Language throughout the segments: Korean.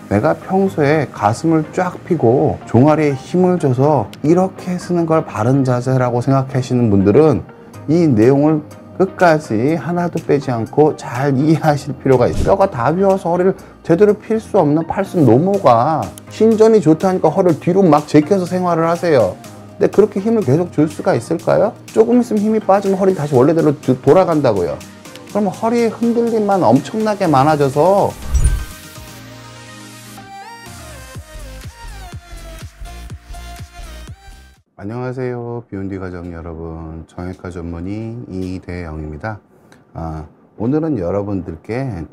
내가 평소에 가슴을 쫙 펴고 종아리에 힘을 줘서 이렇게 쓰는 걸 바른 자세라고 생각하시는 분들은 이 내용을 끝까지 하나도 빼지 않고 잘 이해하실 필요가 있어요. 뼈가 다 비어서 허리를 제대로 필 수 없는 팔순 노모가 신전이 좋다니까 허리를 뒤로 막 제껴서 생활을 하세요. 근데 그렇게 힘을 계속 줄 수가 있을까요? 조금 있으면 힘이 빠지면 허리 다시 원래대로 돌아간다고요. 그러면 허리의 흔들림만 엄청나게 많아져서 안녕하세요, 비욘디 가족 여러분. 정형외과 전문의 이대영입니다. 오늘은 여러분들께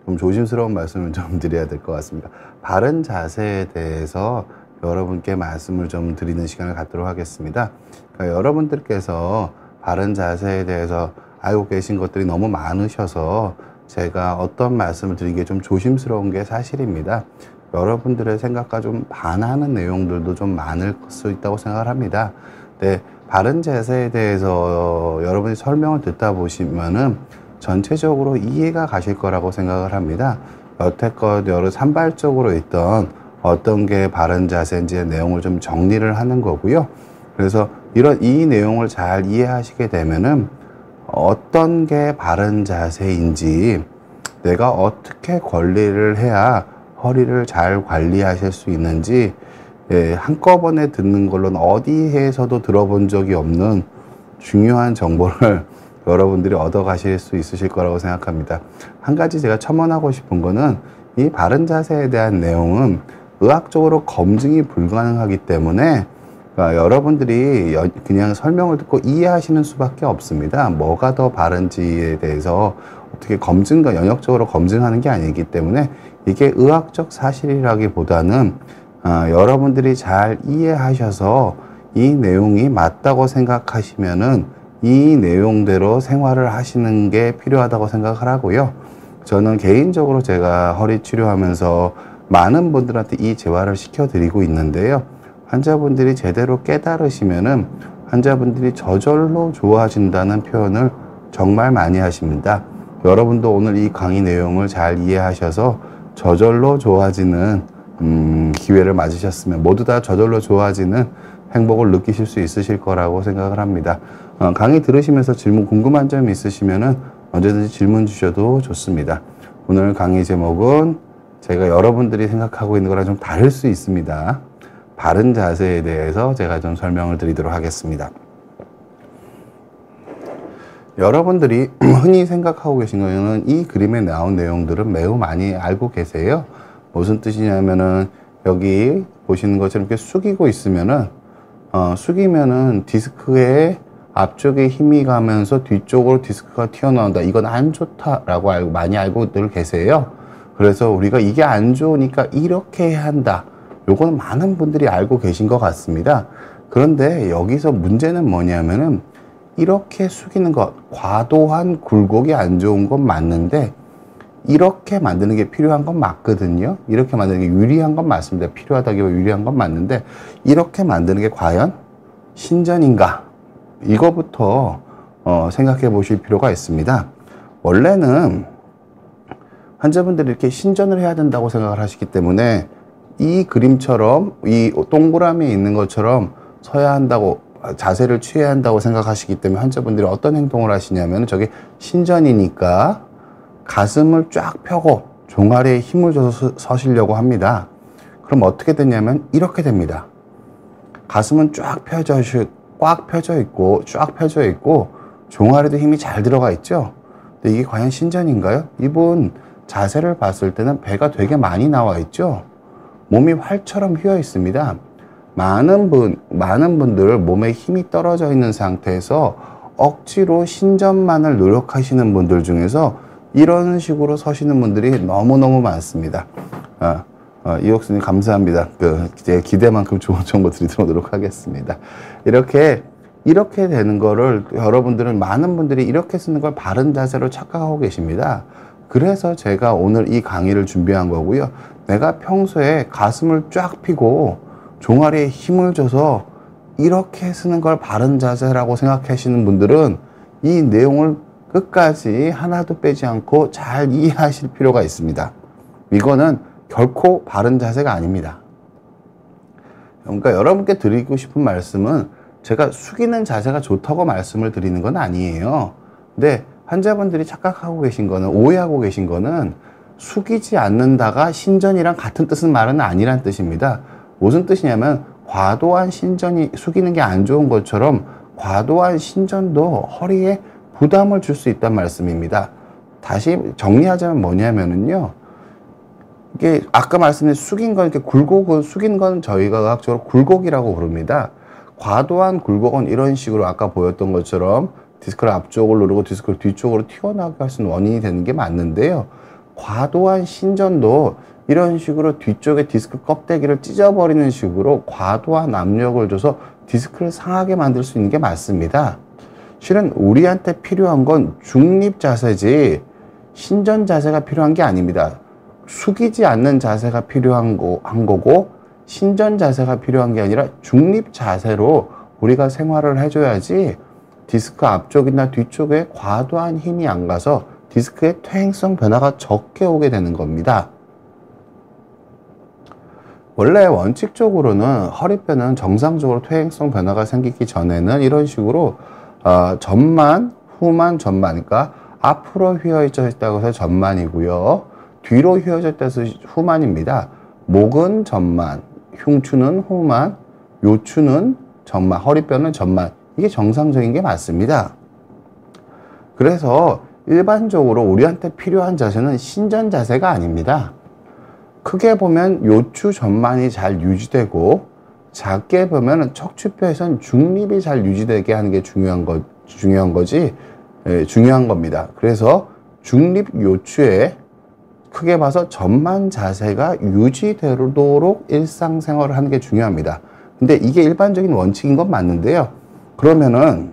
좀 조심스러운 말씀을 좀 드려야 될 것 같습니다. 바른 자세에 대해서 여러분께 말씀을 좀 드리는 시간을 갖도록 하겠습니다. 그러니까 여러분들께서 바른 자세에 대해서 알고 계신 것들이 너무 많으셔서 제가 어떤 말씀을 드리기에 좀 조심스러운 게 사실입니다. 여러분들의 생각과 좀 반하는 내용들도 좀 많을 수 있다고 생각을 합니다. 근데 바른 자세에 대해서 여러분이 설명을 듣다 보시면은 전체적으로 이해가 가실 거라고 생각을 합니다. 여태껏 여러 산발적으로 있던 어떤 게 바른 자세인지의 내용을 좀 정리를 하는 거고요. 그래서 이 내용을 잘 이해하시게 되면은 어떤 게 바른 자세인지, 내가 어떻게 관리를 해야 허리를 잘 관리하실 수 있는지, 한꺼번에 듣는 걸로는 어디에서도 들어본 적이 없는 중요한 정보를 여러분들이 얻어 가실 수 있으실 거라고 생각합니다. 한 가지 제가 첨언하고 싶은 거는, 이 바른 자세에 대한 내용은 의학적으로 검증이 불가능하기 때문에 여러분들이 그냥 설명을 듣고 이해하시는 수밖에 없습니다. 뭐가 더 바른지에 대해서 어떻게 연역적으로 검증하는 게 아니기 때문에 이게 의학적 사실이라기보다는 여러분들이 잘 이해하셔서 이 내용이 맞다고 생각하시면은 이 내용대로 생활을 하시는 게 필요하다고 생각을 하고요. 저는 개인적으로 제가 허리 치료하면서 많은 분들한테 이 재활을 시켜드리고 있는데요. 환자분들이 제대로 깨달으시면은 환자분들이 저절로 좋아진다는 표현을 정말 많이 하십니다. 여러분도 오늘 이 강의 내용을 잘 이해하셔서 저절로 좋아지는 기회를 맞으셨으면, 모두 다 저절로 좋아지는 행복을 느끼실 수 있으실 거라고 생각을 합니다. 강의 들으시면서 궁금한 점이 있으시면은 언제든지 질문 주셔도 좋습니다. 오늘 강의 제목은 제가 여러분들이 생각하고 있는 거랑 좀 다를 수 있습니다. 바른 자세에 대해서 제가 좀 설명을 드리도록 하겠습니다. 여러분들이 흔히 생각하고 계신 거는 이 그림에 나온 내용들은 매우 많이 알고 계세요. 무슨 뜻이냐면은 여기 보시는 것처럼 이렇게 숙이고 있으면은 숙이면은 디스크의 앞쪽에 힘이 가면서 뒤쪽으로 디스크가 튀어나온다. 이건 안 좋다라고 많이 알고들 계세요. 그래서 우리가 이게 안 좋으니까 이렇게 해야 한다. 요거는 많은 분들이 알고 계신 것 같습니다. 그런데 여기서 문제는 뭐냐면은 이렇게 숙이는 것, 과도한 굴곡이 안 좋은 건 맞는데 이렇게 만드는 게 필요한 건 맞거든요. 이렇게 만드는 게 유리한 건 맞습니다. 필요하다기보다 유리한 건 맞는데 이렇게 만드는 게 과연 신전인가? 이거부터 생각해 보실 필요가 있습니다. 원래는 환자분들이 이렇게 신전을 해야 된다고 생각을 하시기 때문에 이 그림처럼 이 동그라미에 있는 것처럼 서야 한다고, 자세를 취해야 한다고 생각하시기 때문에 환자분들이 어떤 행동을 하시냐면, 저게 신전이니까 가슴을 쫙 펴고 종아리에 힘을 줘서 서시려고 합니다. 그럼 어떻게 되냐면 이렇게 됩니다. 가슴은 꽉 펴져 있고 종아리도 힘이 잘 들어가 있죠. 근데 이게 과연 신전인가요? 이분 자세를 봤을 때는 배가 되게 많이 나와 있죠. 몸이 활처럼 휘어 있습니다. 많은 분들 몸에 힘이 떨어져 있는 상태에서 억지로 신전만을 노력하시는 분들 중에서 이런 식으로 서시는 분들이 너무너무 많습니다. 이옥수님 감사합니다. 제 기대만큼 좋은 정보 드리도록 하겠습니다. 이렇게 되는 거를 여러분들은, 많은 분들이 이렇게 쓰는 걸 바른 자세로 착각하고 계십니다. 그래서 제가 오늘 이 강의를 준비한 거고요. 내가 평소에 가슴을 쫙 펴고 종아리에 힘을 줘서 이렇게 쓰는 걸 바른 자세라고 생각하시는 분들은 이 내용을 끝까지 하나도 빼지 않고 잘 이해하실 필요가 있습니다. 이거는 결코 바른 자세가 아닙니다. 그러니까 여러분께 드리고 싶은 말씀은 제가 숙이는 자세가 좋다고 말씀을 드리는 건 아니에요. 근데 환자분들이 착각하고 계신 거는, 오해하고 계신 거는 숙이지 않는다가 신전이랑 같은 뜻은 말은 아니란 뜻입니다. 무슨 뜻이냐면 과도한 신전이 숙이는 게 안 좋은 것처럼 과도한 신전도 허리에 부담을 줄 수 있다는 말씀입니다. 다시 정리하자면 뭐냐면은요, 이게 아까 말씀드린 숙인 건, 이렇게 굴곡을 숙인 건 저희가 의학적으로 굴곡이라고 부릅니다. 과도한 굴곡은 이런 식으로 아까 보였던 것처럼 디스크를 앞쪽을 누르고 디스크를 뒤쪽으로 튀어나오게 할 수 있는 원인이 되는 게 맞는데요. 과도한 신전도 이런 식으로 뒤쪽에 디스크 껍데기를 찢어버리는 식으로 과도한 압력을 줘서 디스크를 상하게 만들 수 있는 게 맞습니다. 실은 우리한테 필요한 건 중립 자세지 신전 자세가 필요한 게 아닙니다. 숙이지 않는 자세가 필요한 거고 신전 자세가 필요한 게 아니라 중립 자세로 우리가 생활을 해줘야지 디스크 앞쪽이나 뒤쪽에 과도한 힘이 안 가서 디스크의 퇴행성 변화가 적게 오게 되는 겁니다. 원래 원칙적으로는 허리뼈는 정상적으로 퇴행성 변화가 생기기 전에는 이런 식으로 전만, 후만, 전만, 그러니까 앞으로 휘어져 있다고 해서 전만이고요. 뒤로 휘어져 있다고 해서 후만입니다. 목은 전만, 흉추는 후만, 요추는 전만, 허리뼈는 전만. 이게 정상적인 게 맞습니다. 그래서 일반적으로 우리한테 필요한 자세는 신전 자세가 아닙니다. 크게 보면 요추 전만이 잘 유지되고 작게 보면 척추뼈에선 중립이 잘 유지되게 하는 게 중요한 겁니다. 그래서 중립 요추에 크게 봐서 전만 자세가 유지되도록 일상생활을 하는 게 중요합니다. 근데 이게 일반적인 원칙인 건 맞는데요. 그러면은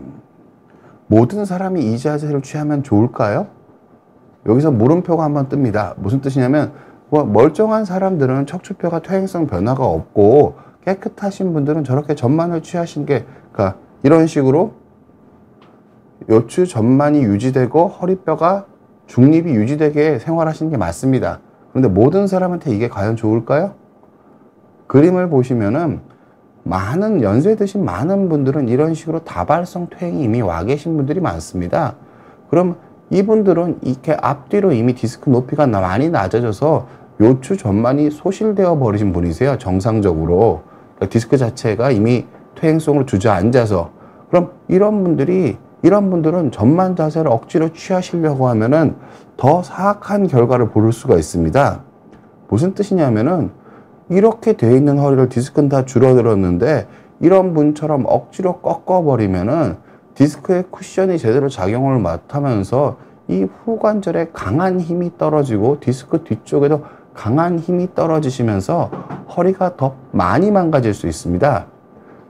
모든 사람이 이 자세를 취하면 좋을까요? 여기서 물음표가 한번 뜹니다. 무슨 뜻이냐면 멀쩡한 사람들은 척추뼈가 퇴행성 변화가 없고 깨끗하신 분들은 저렇게 전만을 취하신 게, 그러니까 이런 식으로 요추 전만이 유지되고 허리뼈가 중립이 유지되게 생활하시는 게 맞습니다. 그런데 모든 사람한테 이게 과연 좋을까요? 그림을 보시면은 많은 연세 드신 많은 분들은 이런 식으로 다발성 퇴행이 이미 와 계신 분들이 많습니다. 그럼 이분들은 이렇게 앞뒤로 이미 디스크 높이가 많이 낮아져서 요추 전만이 소실되어 버리신 분이세요. 정상적으로. 그러니까 디스크 자체가 이미 퇴행성으로 주저앉아서. 그럼 이런 분들은 전만 자세를 억지로 취하시려고 하면은 더 사악한 결과를 볼 수가 있습니다. 무슨 뜻이냐면은 이렇게 되어 있는 허리를 디스크는 다 줄어들었는데 이런 분처럼 억지로 꺾어버리면은 디스크의 쿠션이 제대로 작용을 못하면서 이 후관절에 강한 힘이 떨어지고 디스크 뒤쪽에도 강한 힘이 떨어지시면서 허리가 더 많이 망가질 수 있습니다.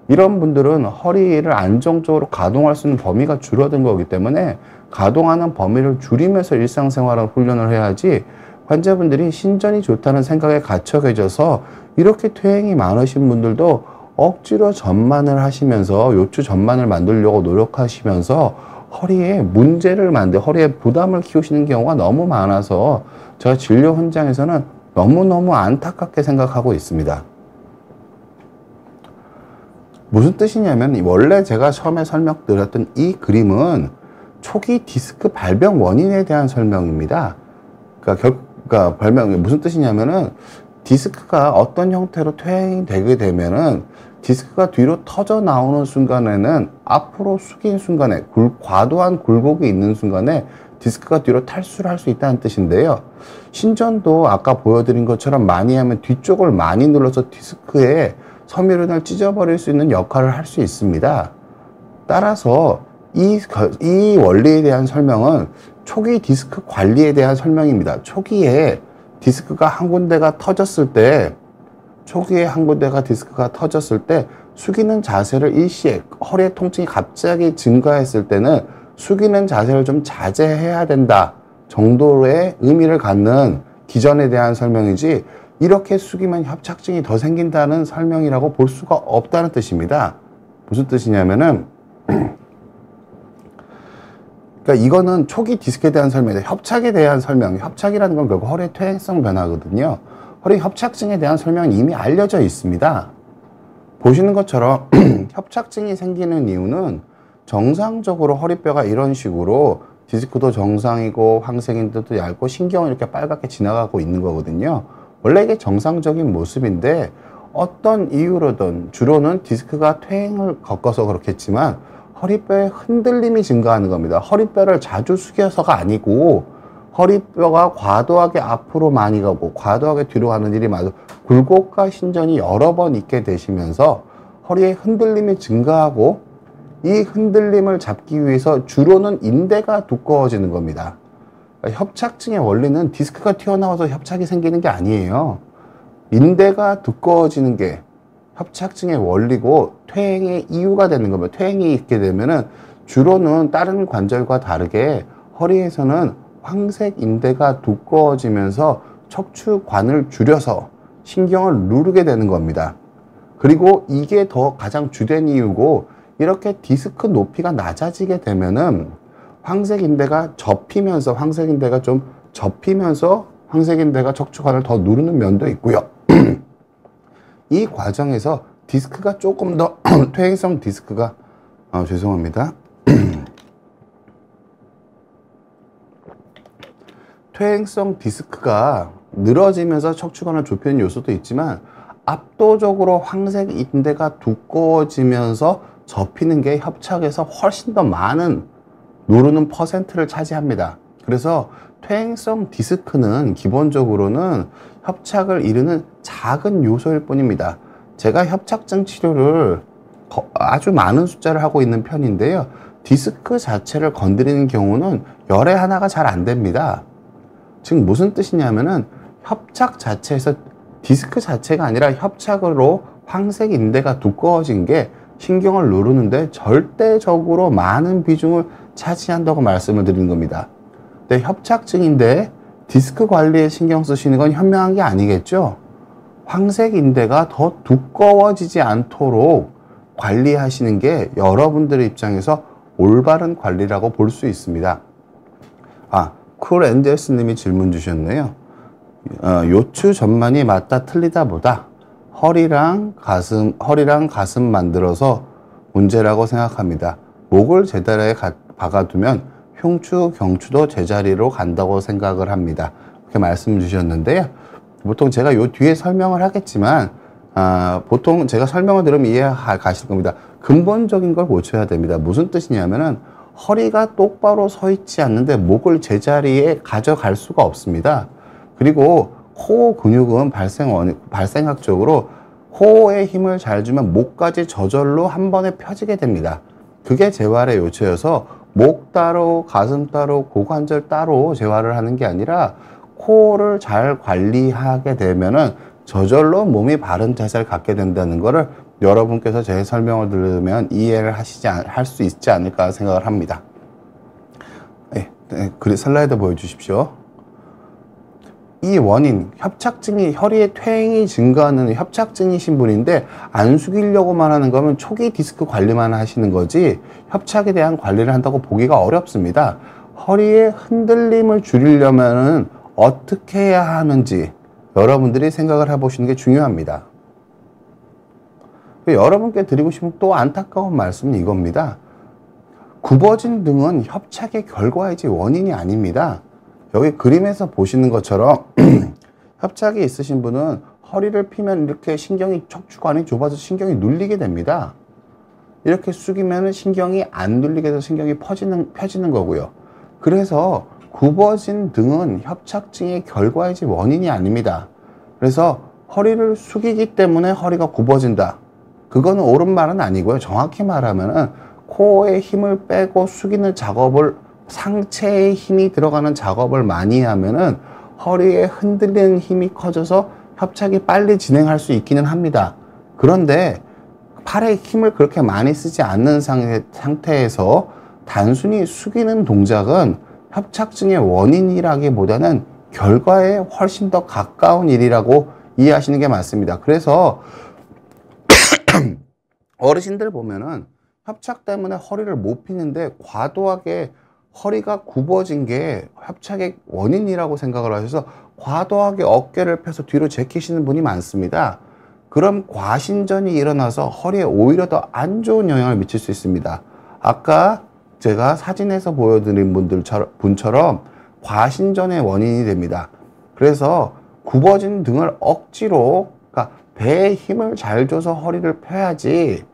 이런 분들은 허리를 안정적으로 가동할 수 있는 범위가 줄어든 거기 때문에 가동하는 범위를 줄이면서 일상생활을 훈련을 해야지, 환자분들이 신전이 좋다는 생각에 갇혀 계셔서 이렇게 퇴행이 많으신 분들도 억지로 전만을 하시면서 요추 전만을 만들려고 노력하시면서 허리에 허리에 부담을 키우시는 경우가 너무 많아서 제가 진료 현장에서는 너무너무 안타깝게 생각하고 있습니다. 무슨 뜻이냐면 원래 제가 처음에 설명드렸던 이 그림은 초기 디스크 발병 원인에 대한 설명입니다. 그러니까 발병이 무슨 뜻이냐면은 디스크가 어떤 형태로 퇴행이 되게 되면은 디스크가 뒤로 터져 나오는 순간에는 앞으로 숙인 순간에 과도한 굴곡이 있는 순간에 디스크가 뒤로 탈수를 할 수 있다는 뜻인데요. 신전도 아까 보여드린 것처럼 많이 하면 뒤쪽을 많이 눌러서 디스크에 섬유륜을 찢어버릴 수 있는 역할을 할 수 있습니다. 따라서 이 원리에 대한 설명은 초기 디스크 관리에 대한 설명입니다. 초기에 디스크가 한 군데가 터졌을 때 숙이는 자세를 일시에 허리의 통증이 갑자기 증가했을 때는 숙이는 자세를 좀 자제해야 된다 정도의 의미를 갖는 기전에 대한 설명이지, 이렇게 숙이면 협착증이 더 생긴다는 설명이라고 볼 수가 없다는 뜻입니다. 무슨 뜻이냐면은 그러니까 이거는 초기 디스크에 대한 설명이다. 협착에 대한 설명. 협착이라는 건 결국 허리의 퇴행성 변화거든요. 허리 협착증에 대한 설명은 이미 알려져 있습니다. 보시는 것처럼 협착증이 생기는 이유는 정상적으로 허리뼈가 이런 식으로 디스크도 정상이고 황색인대도 얇고 신경은 이렇게 빨갛게 지나가고 있는 거거든요. 원래 이게 정상적인 모습인데 어떤 이유로든 주로는 디스크가 퇴행을 겪어서 그렇겠지만 허리뼈의 흔들림이 증가하는 겁니다. 허리뼈를 자주 숙여서가 아니고 허리뼈가 과도하게 앞으로 많이 가고 과도하게 뒤로 가는 일이 많아서 굴곡과 신전이 여러 번 있게 되시면서 허리의 흔들림이 증가하고 이 흔들림을 잡기 위해서 주로는 인대가 두꺼워지는 겁니다. 그러니까 협착증의 원리는 디스크가 튀어나와서 협착이 생기는 게 아니에요. 인대가 두꺼워지는 게 협착증의 원리고 퇴행의 이유가 되는 겁니다. 퇴행이 있게 되면은 주로는 다른 관절과 다르게 허리에서는 황색 인대가 두꺼워지면서 척추관을 줄여서 신경을 누르게 되는 겁니다. 그리고 이게 더 가장 주된 이유고 이렇게 디스크 높이가 낮아지게 되면은 황색인대가 접히면서 황색인대가 좀 접히면서 황색인대가 척추관을 더 누르는 면도 있고요. 이 과정에서 디스크가 조금 더 퇴행성 디스크가 죄송합니다. 퇴행성 디스크가 늘어지면서 척추관을 좁히는 요소도 있지만 압도적으로 황색 인대가 두꺼워지면서 접히는 게 협착에서 훨씬 더 많은 누르는 퍼센트를 차지합니다. 그래서 퇴행성 디스크는 기본적으로는 협착을 이루는 작은 요소일 뿐입니다. 제가 협착증 치료를 아주 많은 숫자를 하고 있는 편인데요. 디스크 자체를 건드리는 경우는 열에 하나가 잘 안 됩니다. 즉 무슨 뜻이냐면은 협착 자체에서 디스크 자체가 아니라 협착으로 황색 인대가 두꺼워진 게 신경을 누르는데 절대적으로 많은 비중을 차지한다고 말씀을 드리는 겁니다. 근데 협착증인데 디스크 관리에 신경 쓰시는 건 현명한 게 아니겠죠? 황색 인대가 더 두꺼워지지 않도록 관리하시는 게 여러분들의 입장에서 올바른 관리라고 볼 수 있습니다. 쿨 엔젤스 님이 질문 주셨네요. 요추 전만이 맞다 틀리다 보다 허리랑 가슴 만들어서 문제라고 생각합니다. 목을 제자리에 박아두면 흉추, 경추도 제자리로 간다고 생각을 합니다. 이렇게 말씀 주셨는데요. 보통 제가 요 뒤에 설명을 하겠지만 보통 제가 설명을 들으면 이해가실 겁니다. 근본적인 걸 고쳐야 됩니다. 무슨 뜻이냐면은 허리가 똑바로 서 있지 않는데 목을 제자리에 가져갈 수가 없습니다. 그리고 코어 근육은 발생학적으로 코어에 힘을 잘 주면 목까지 저절로 한 번에 펴지게 됩니다. 그게 재활의 요체여서 목 따로, 가슴 따로, 고관절 따로 재활을 하는 게 아니라 코어를 잘 관리하게 되면은 저절로 몸이 바른 자세를 갖게 된다는 거를 여러분께서 제 설명을 들으면 이해를 할 수 있지 않을까 생각을 합니다. 네, 슬라이드 보여주십시오. 이 원인, 협착증이 허리에 퇴행이 증가하는 협착증이신 분인데 안 숙이려고만 하는 거면 초기 디스크 관리만 하시는 거지 협착에 대한 관리를 한다고 보기가 어렵습니다. 허리의 흔들림을 줄이려면은 어떻게 해야 하는지 여러분들이 생각을 해보시는 게 중요합니다. 여러분께 드리고 싶은 또 안타까운 말씀은 이겁니다. 굽어진 등은 협착의 결과이지 원인이 아닙니다. 여기 그림에서 보시는 것처럼 협착이 있으신 분은 허리를 피면 이렇게 척추관이 좁아서 신경이 눌리게 됩니다. 이렇게 숙이면 신경이 안 눌리게 돼서 신경이 펴지는 거고요. 그래서 굽어진 등은 협착증의 결과이지 원인이 아닙니다. 그래서 허리를 숙이기 때문에 허리가 굽어진다. 그거는 옳은 말은 아니고요. 정확히 말하면은 코어에 힘을 빼고 숙이는 작업을 상체에 힘이 들어가는 작업을 많이 하면은 허리에 흔들리는 힘이 커져서 협착이 빨리 진행할 수 있기는 합니다. 그런데 팔에 힘을 그렇게 많이 쓰지 않는 상태에서 단순히 숙이는 동작은 협착증의 원인이라기보다는 결과에 훨씬 더 가까운 일이라고 이해하시는 게 맞습니다. 그래서 어르신들 보면은 협착 때문에 허리를 못 피는데 과도하게 허리가 굽어진 게 협착의 원인이라고 생각을 하셔서 과도하게 어깨를 펴서 뒤로 제키시는 분이 많습니다. 그럼 과신전이 일어나서 허리에 오히려 더 안 좋은 영향을 미칠 수 있습니다. 아까 제가 사진에서 보여드린 분처럼 과신전의 원인이 됩니다. 그래서 굽어진 등을 억지로, 그러니까 배에 힘을 잘 줘서 허리를 펴야지,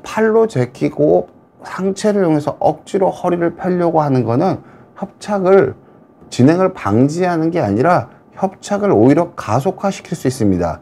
팔로 제키고 상체를 이용해서 억지로 허리를 펴려고 하는 거는 협착을 진행을 방지하는 게 아니라 협착을 오히려 가속화시킬 수 있습니다.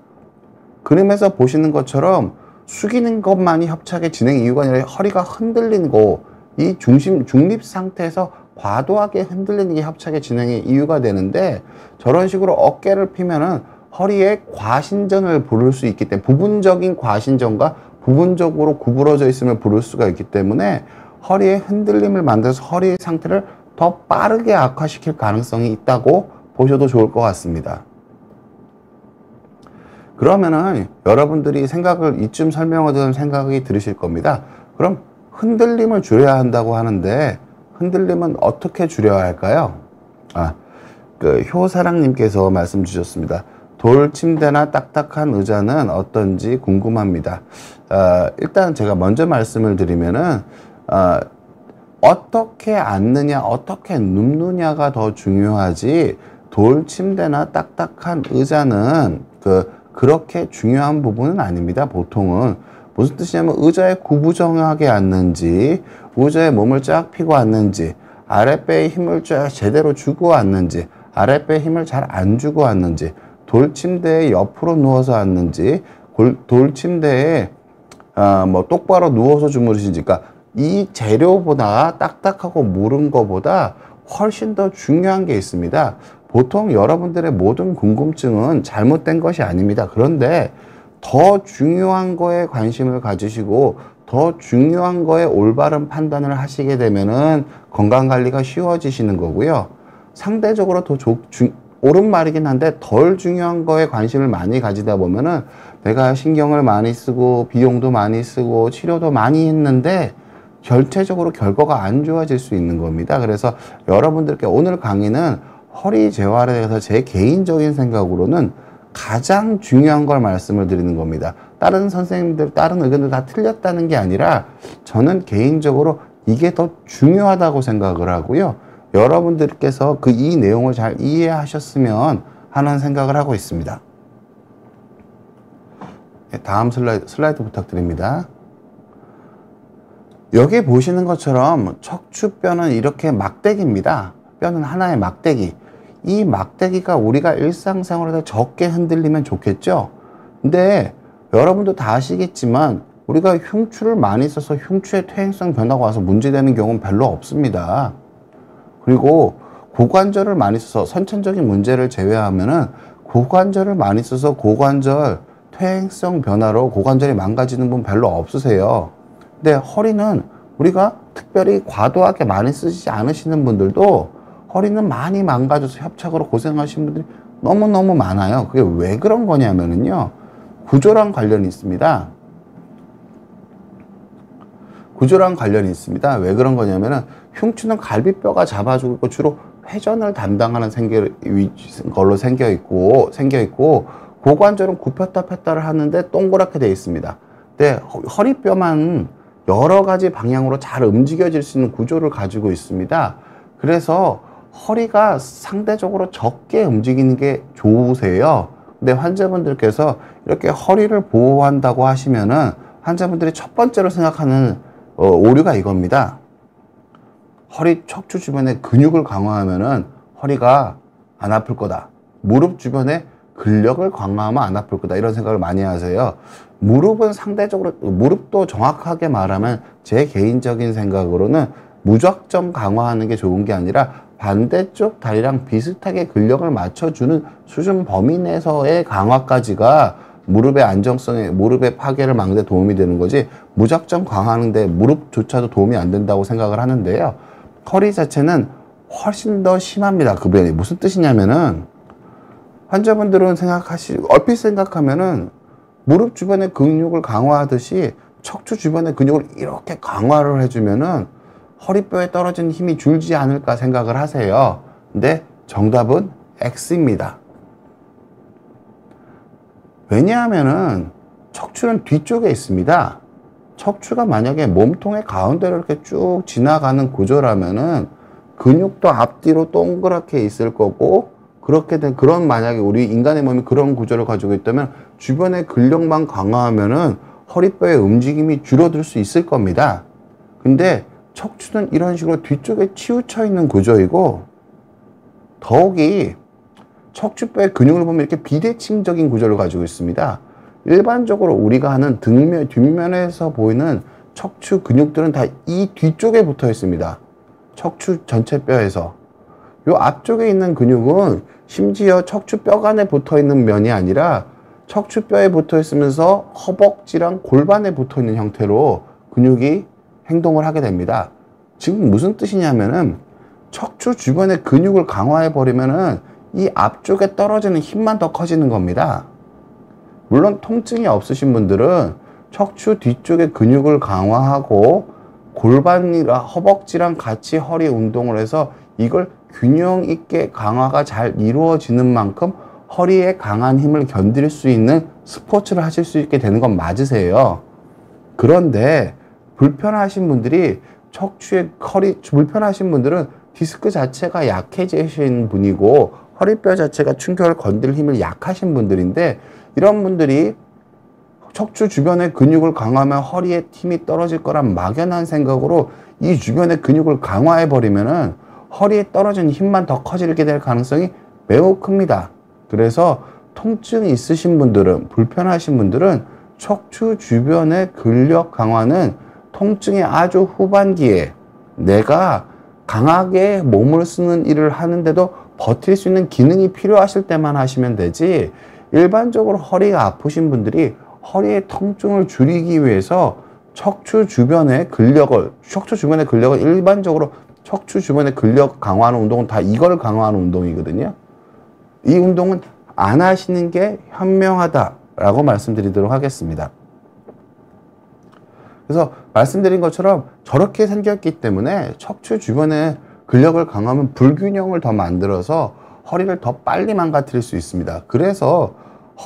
그림에서 보시는 것처럼 숙이는 것만이 협착의 진행 이유가 아니라 허리가 흔들리고 이 중립 상태에서 과도하게 흔들리는 게 협착의 진행의 이유가 되는데, 저런 식으로 어깨를 피면은 허리에 과신전을 부를 수 있기 때문에, 부분적인 과신전과 부분적으로 구부러져 있음을 부를 수가 있기 때문에 허리에 흔들림을 만들어서 허리의 상태를 더 빠르게 악화시킬 가능성이 있다고 보셔도 좋을 것 같습니다. 그러면은 여러분들이 생각을, 이쯤 설명을 들은 생각이 들으실 겁니다. 그럼 흔들림을 줄여야 한다고 하는데 흔들림은 어떻게 줄여야 할까요? 효사랑님께서 말씀 주셨습니다. 돌 침대나 딱딱한 의자는 어떤지 궁금합니다. 일단 제가 먼저 말씀을 드리면은, 어떻게 앉느냐, 어떻게 눕느냐가 더 중요하지, 돌 침대나 딱딱한 의자는 그렇게 중요한 부분은 아닙니다. 보통은. 무슨 뜻이냐면 의자에 구부정하게 앉는지, 의자에 몸을 쫙 펴고 앉는지, 아랫배에 힘을 쫙 제대로 주고 앉는지, 아랫배에 힘을 잘 안 주고 앉는지, 돌침대에 옆으로 누워서 앉는지, 돌침대에 똑바로 누워서 주무시는지, 그러니까 이 재료보다 딱딱하고 무른 거보다 훨씬 더 중요한 게 있습니다. 보통 여러분들의 모든 궁금증은 잘못된 것이 아닙니다. 그런데 더 중요한 거에 관심을 가지시고 더 중요한 거에 올바른 판단을 하시게 되면은 건강관리가 쉬워지시는 거고요. 상대적으로 더 옳은 말이긴 한데 덜 중요한 거에 관심을 많이 가지다 보면은 내가 신경을 많이 쓰고 비용도 많이 쓰고 치료도 많이 했는데 전체적으로 결과가 안 좋아질 수 있는 겁니다. 그래서 여러분들께 오늘 강의는 허리 재활에 대해서 제 개인적인 생각으로는 가장 중요한 걸 말씀을 드리는 겁니다. 다른 선생님들, 다른 의견들 다 틀렸다는 게 아니라 저는 개인적으로 이게 더 중요하다고 생각을 하고요. 여러분들께서 이 내용을 잘 이해하셨으면 하는 생각을 하고 있습니다. 다음 슬라이드 부탁드립니다. 여기 보시는 것처럼 척추뼈는 이렇게 막대기입니다. 뼈는 하나의 막대기. 이 막대기가 우리가 일상생활에서 적게 흔들리면 좋겠죠? 근데 여러분도 다 아시겠지만 우리가 흉추를 많이 써서 흉추의 퇴행성 변화가 와서 문제되는 경우는 별로 없습니다. 그리고 고관절을 많이 써서 선천적인 문제를 제외하면은 고관절을 많이 써서 고관절 퇴행성 변화로 고관절이 망가지는 분 별로 없으세요. 근데 허리는 우리가 특별히 과도하게 많이 쓰지 않으시는 분들도 허리는 많이 망가져서 협착으로 고생하시는 분들이 너무너무 많아요. 그게 왜 그런 거냐면은요, 구조랑 관련이 있습니다. 구조랑 관련이 있습니다. 왜 그런 거냐면은 흉추는 갈비뼈가 잡아주고 있고 주로 회전을 담당하는 걸로 생겨 있고 고관절은 굽혔다 폈다를 하는데 동그랗게 되어 있습니다. 근데 허리뼈만 여러 가지 방향으로 잘 움직여질 수 있는 구조를 가지고 있습니다. 그래서 허리가 상대적으로 적게 움직이는 게 좋으세요. 근데 환자분들께서 이렇게 허리를 보호한다고 하시면은 환자분들이 첫 번째로 생각하는 오류가 이겁니다. 허리 척추 주변에 근육을 강화하면은 허리가 안 아플 거다. 무릎 주변에 근력을 강화하면 안 아플 거다. 이런 생각을 많이 하세요. 무릎은 상대적으로, 무릎도 정확하게 말하면 제 개인적인 생각으로는 무작정 강화하는 게 좋은 게 아니라 반대쪽 다리랑 비슷하게 근력을 맞춰주는 수준 범위 내에서의 강화까지가 무릎의 안정성에, 무릎의 파괴를 막는 데 도움이 되는 거지, 무작정 강화하는데 무릎조차도 도움이 안 된다고 생각을 하는데요. 허리 자체는 훨씬 더 심합니다. 그 변이. 무슨 뜻이냐면은 환자분들은 얼핏 생각하면은 무릎 주변의 근육을 강화하듯이 척추 주변의 근육을 이렇게 강화를 해주면은 허리뼈에 떨어지는 힘이 줄지 않을까 생각을 하세요. 근데 정답은 X입니다. 왜냐하면은 척추는 뒤쪽에 있습니다. 척추가 만약에 몸통의 가운데로 이렇게 쭉 지나가는 구조라면은 근육도 앞뒤로 동그랗게 있을 거고, 그렇게 된 그런, 만약에 우리 인간의 몸이 그런 구조를 가지고 있다면 주변의 근력만 강화하면은 허리뼈의 움직임이 줄어들 수 있을 겁니다. 근데 척추는 이런 식으로 뒤쪽에 치우쳐 있는 구조이고, 더욱이 척추뼈의 근육을 보면 이렇게 비대칭적인 구조를 가지고 있습니다. 일반적으로 우리가 하는 뒷면에서 보이는 척추 근육들은 다 이 뒤쪽에 붙어 있습니다. 척추 전체 뼈에서. 요 앞쪽에 있는 근육은 심지어 척추뼈간에 붙어 있는 면이 아니라 척추뼈에 붙어 있으면서 허벅지랑 골반에 붙어 있는 형태로 근육이 행동을 하게 됩니다. 지금 무슨 뜻이냐면은 척추 주변의 근육을 강화해 버리면은 이 앞쪽에 떨어지는 힘만 더 커지는 겁니다. 물론 통증이 없으신 분들은 척추 뒤쪽의 근육을 강화하고 골반이랑 허벅지랑 같이 허리 운동을 해서 이걸 균형 있게 강화가 잘 이루어지는 만큼 허리에 강한 힘을 견딜 수 있는 스포츠를 하실 수 있게 되는 건 맞으세요. 그런데 불편하신 분들이 불편하신 분들은 디스크 자체가 약해지신 분이고 허리뼈 자체가 충격을 건들 힘을 약하신 분들인데, 이런 분들이 척추 주변의 근육을 강화하면 허리에 힘이 떨어질 거란 막연한 생각으로 이 주변의 근육을 강화해 버리면은 허리에 떨어진 힘만 더 커지게 될 가능성이 매우 큽니다. 그래서 통증이 있으신 분들은, 불편하신 분들은 척추 주변의 근력 강화는 통증의 아주 후반기에 내가 강하게 몸을 쓰는 일을 하는데도 버틸 수 있는 기능이 필요하실 때만 하시면 되지, 일반적으로 허리가 아프신 분들이 허리의 통증을 줄이기 위해서 척추 주변의 근력을 일반적으로 척추 주변의 근력 강화하는 운동은 다 이걸 강화하는 운동이거든요. 이 운동은 안 하시는 게 현명하다라고 말씀드리도록 하겠습니다. 그래서 말씀드린 것처럼 저렇게 생겼기 때문에 척추 주변의 근력을 강화하면 불균형을 더 만들어서 허리를 더 빨리 망가뜨릴 수 있습니다. 그래서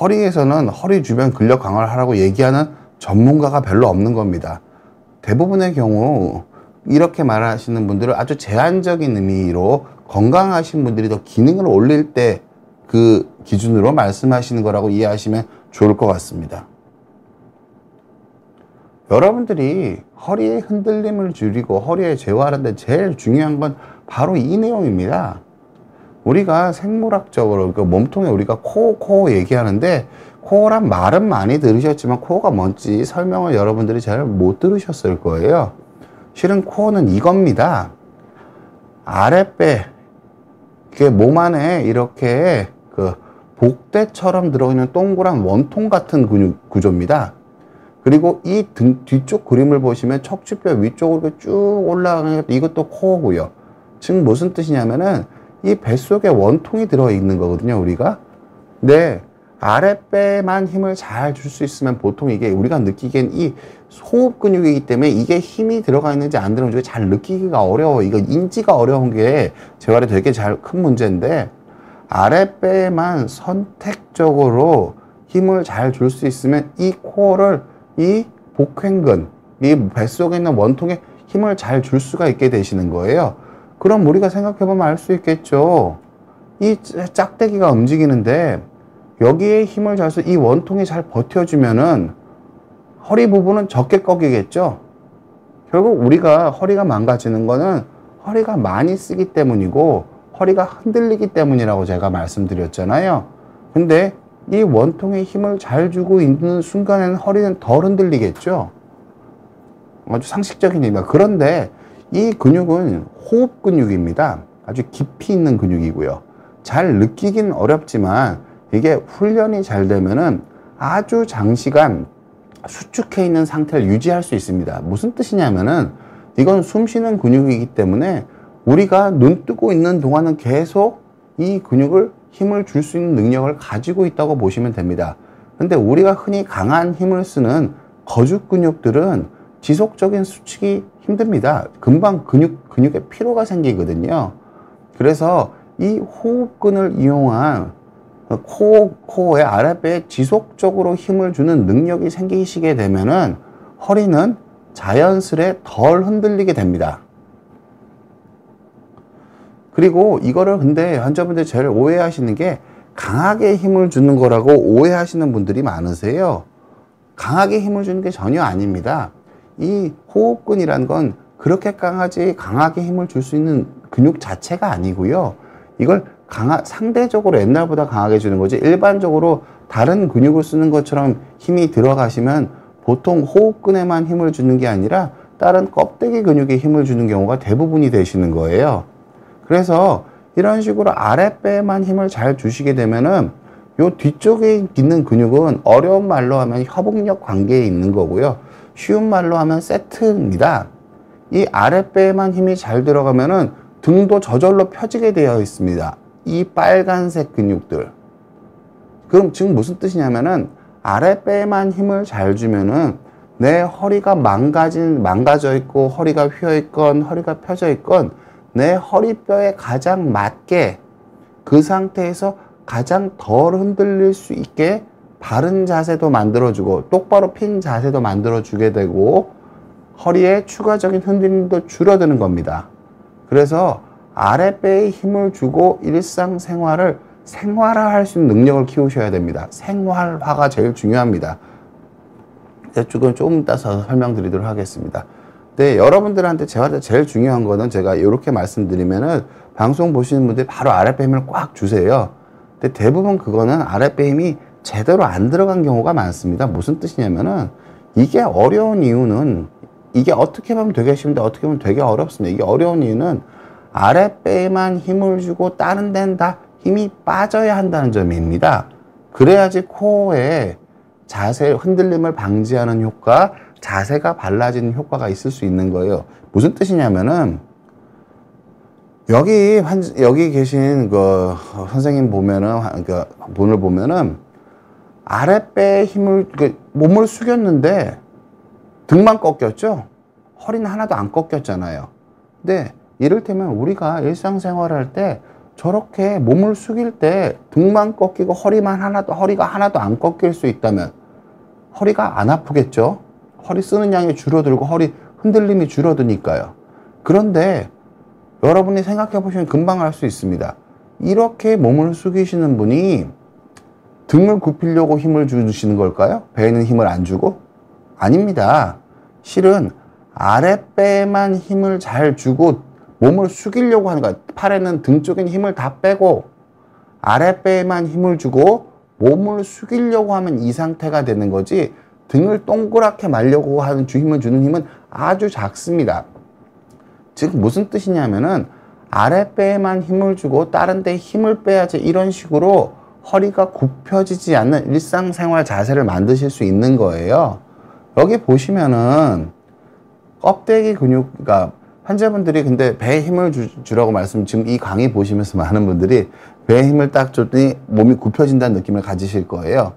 허리에서는 허리 주변 근력 강화를 하라고 얘기하는 전문가가 별로 없는 겁니다. 대부분의 경우 이렇게 말하시는 분들은 아주 제한적인 의미로 건강하신 분들이 더 기능을 올릴 때 그 기준으로 말씀하시는 거라고 이해하시면 좋을 것 같습니다. 여러분들이 허리의 흔들림을 줄이고 허리에 제어하는데 제일 중요한 건 바로 이 내용입니다. 우리가 생물학적으로 그 몸통에 우리가 코 얘기하는데, 코란 말은 많이 들으셨지만 코가 뭔지 설명을 여러분들이 잘 못 들으셨을 거예요. 실은 코는 이겁니다. 아랫배, 이게 몸 안에 이렇게 그 복대처럼 들어있는 동그란 원통 같은 근육 구조입니다. 그리고 이 뒤쪽 그림을 보시면 척추뼈 위쪽으로 쭉 올라가는 이것도 코고요. 지금 무슨 뜻이냐면은 이 뱃속에 원통이 들어있는 거거든요, 우리가. 근데 아랫배만 힘을 잘 줄 수 있으면 보통 이게 우리가 느끼기엔 이 호흡 근육이기 때문에 이게 힘이 들어가 있는지 안 들어가는지 잘 느끼기가 어려워. 이거 인지가 어려운 게 재활에 되게 큰 문제인데, 아랫배에만 선택적으로 힘을 잘 줄 수 있으면 이 코어를, 이 복횡근, 이 뱃속에 있는 원통에 힘을 잘 줄 수가 있게 되시는 거예요. 그럼 우리가 생각해보면 알 수 있겠죠. 이 짝대기가 움직이는데 여기에 힘을 잘 써, 이 원통이 잘 버텨주면은 허리 부분은 적게 꺾이겠죠. 결국 우리가 허리가 망가지는 거는 허리가 많이 쓰기 때문이고 허리가 흔들리기 때문이라고 제가 말씀드렸잖아요. 근데 이 원통에 힘을 잘 주고 있는 순간에는 허리는 덜 흔들리겠죠. 아주 상식적인 얘기입니다. 그런데 이 근육은 호흡 근육입니다. 아주 깊이 있는 근육이고요. 잘 느끼긴 어렵지만 이게 훈련이 잘 되면은 아주 장시간 수축해 있는 상태를 유지할 수 있습니다. 무슨 뜻이냐면은 이건 숨 쉬는 근육이기 때문에 우리가 눈 뜨고 있는 동안은 계속 이 근육을 힘을 줄 수 있는 능력을 가지고 있다고 보시면 됩니다. 근데 우리가 흔히 강한 힘을 쓰는 거죽 근육들은 지속적인 수축이 힘듭니다. 금방 근육에 피로가 생기거든요. 그래서 이 호흡근을 이용한 코어의 아랫배에 지속적으로 힘을 주는 능력이 생기시게 되면은 허리는 자연스레 덜 흔들리게 됩니다. 그리고 이거를 근데 환자분들이 제일 오해하시는 게 강하게 힘을 주는 거라고 오해하시는 분들이 많으세요. 강하게 힘을 주는 게 전혀 아닙니다. 이 호흡근이란 건 그렇게 강하게 힘을 줄 수 있는 근육 자체가 아니고요. 이걸 상대적으로 옛날보다 강하게 주는 거지, 일반적으로 다른 근육을 쓰는 것처럼 힘이 들어가시면 보통 호흡근에만 힘을 주는 게 아니라 다른 껍데기 근육에 힘을 주는 경우가 대부분이 되시는 거예요. 그래서 이런 식으로 아랫배에만 힘을 잘 주시게 되면은 요 뒤쪽에 있는 근육은 어려운 말로 하면 협응력 관계에 있는 거고요. 쉬운 말로 하면 세트입니다. 이 아랫배에만 힘이 잘 들어가면은 등도 저절로 펴지게 되어 있습니다. 이 빨간색 근육들. 그럼 지금 무슨 뜻이냐면은 아랫배에만 힘을 잘 주면은 내 허리가 망가져 있고 허리가 휘어 있건 허리가 펴져 있건 내 허리뼈에 가장 맞게 그 상태에서 가장 덜 흔들릴 수 있게 바른 자세도 만들어주고 똑바로 핀 자세도 만들어주게 되고 허리에 추가적인 흔들림도 줄어드는 겁니다. 그래서 아랫배에 힘을 주고 일상생활을 생활화할 수 있는 능력을 키우셔야 됩니다. 생활화가 제일 중요합니다. 이쪽은 조금 이따서 설명드리도록 하겠습니다. 네, 여러분들한테 제일 중요한 거는 제가 이렇게 말씀드리면은 방송 보시는 분들이 바로 아랫배 힘을 꽉 주세요. 근데 대부분 그거는 아랫배 힘이 제대로 안 들어간 경우가 많습니다. 무슨 뜻이냐면은 이게 어려운 이유는 이게 어떻게 보면 되게 쉬운데 어떻게 보면 되게 어렵습니다. 이게 어려운 이유는 아랫배에만 힘을 주고 다른 데는 다 힘이 빠져야 한다는 점입니다. 그래야지 코어에 흔들림을 방지하는 효과, 자세가 발라지는 효과가 있을 수 있는 거예요. 무슨 뜻이냐면은 여기 계신 그 선생님 보면은 그 분을 보면은 아랫배에 힘을 몸을 숙였는데 등만 꺾였죠. 허리는 하나도 안 꺾였잖아요. 근데 이를테면 우리가 일상생활할 때 저렇게 몸을 숙일 때 등만 꺾이고 허리가 하나도 안 꺾일 수 있다면 허리가 안 아프겠죠. 허리 쓰는 양이 줄어들고 허리 흔들림이 줄어드니까요. 그런데 여러분이 생각해 보시면 금방 알 수 있습니다. 이렇게 몸을 숙이시는 분이 등을 굽히려고 힘을 주시는 걸까요? 배에는 힘을 안 주고? 아닙니다. 실은 아랫배에만 힘을 잘 주고 몸을 숙이려고 하는 거야. 팔에는 등 쪽에 힘을 다 빼고 아랫배에만 힘을 주고 몸을 숙이려고 하면 이 상태가 되는 거지, 등을 동그랗게 말려고 하는 힘을 주는 힘은 아주 작습니다. 즉 무슨 뜻이냐면은 아랫배에만 힘을 주고 다른 데 힘을 빼야지, 이런 식으로 허리가 굽혀지지 않는 일상생활 자세를 만드실 수 있는 거예요. 여기 보시면은 껍데기 근육, 그러니까 환자분들이 근데 배에 힘을 주라고 지금 이 강의 보시면서 많은 분들이 배에 힘을 딱 줬더니 몸이 굽혀진다는 느낌을 가지실 거예요.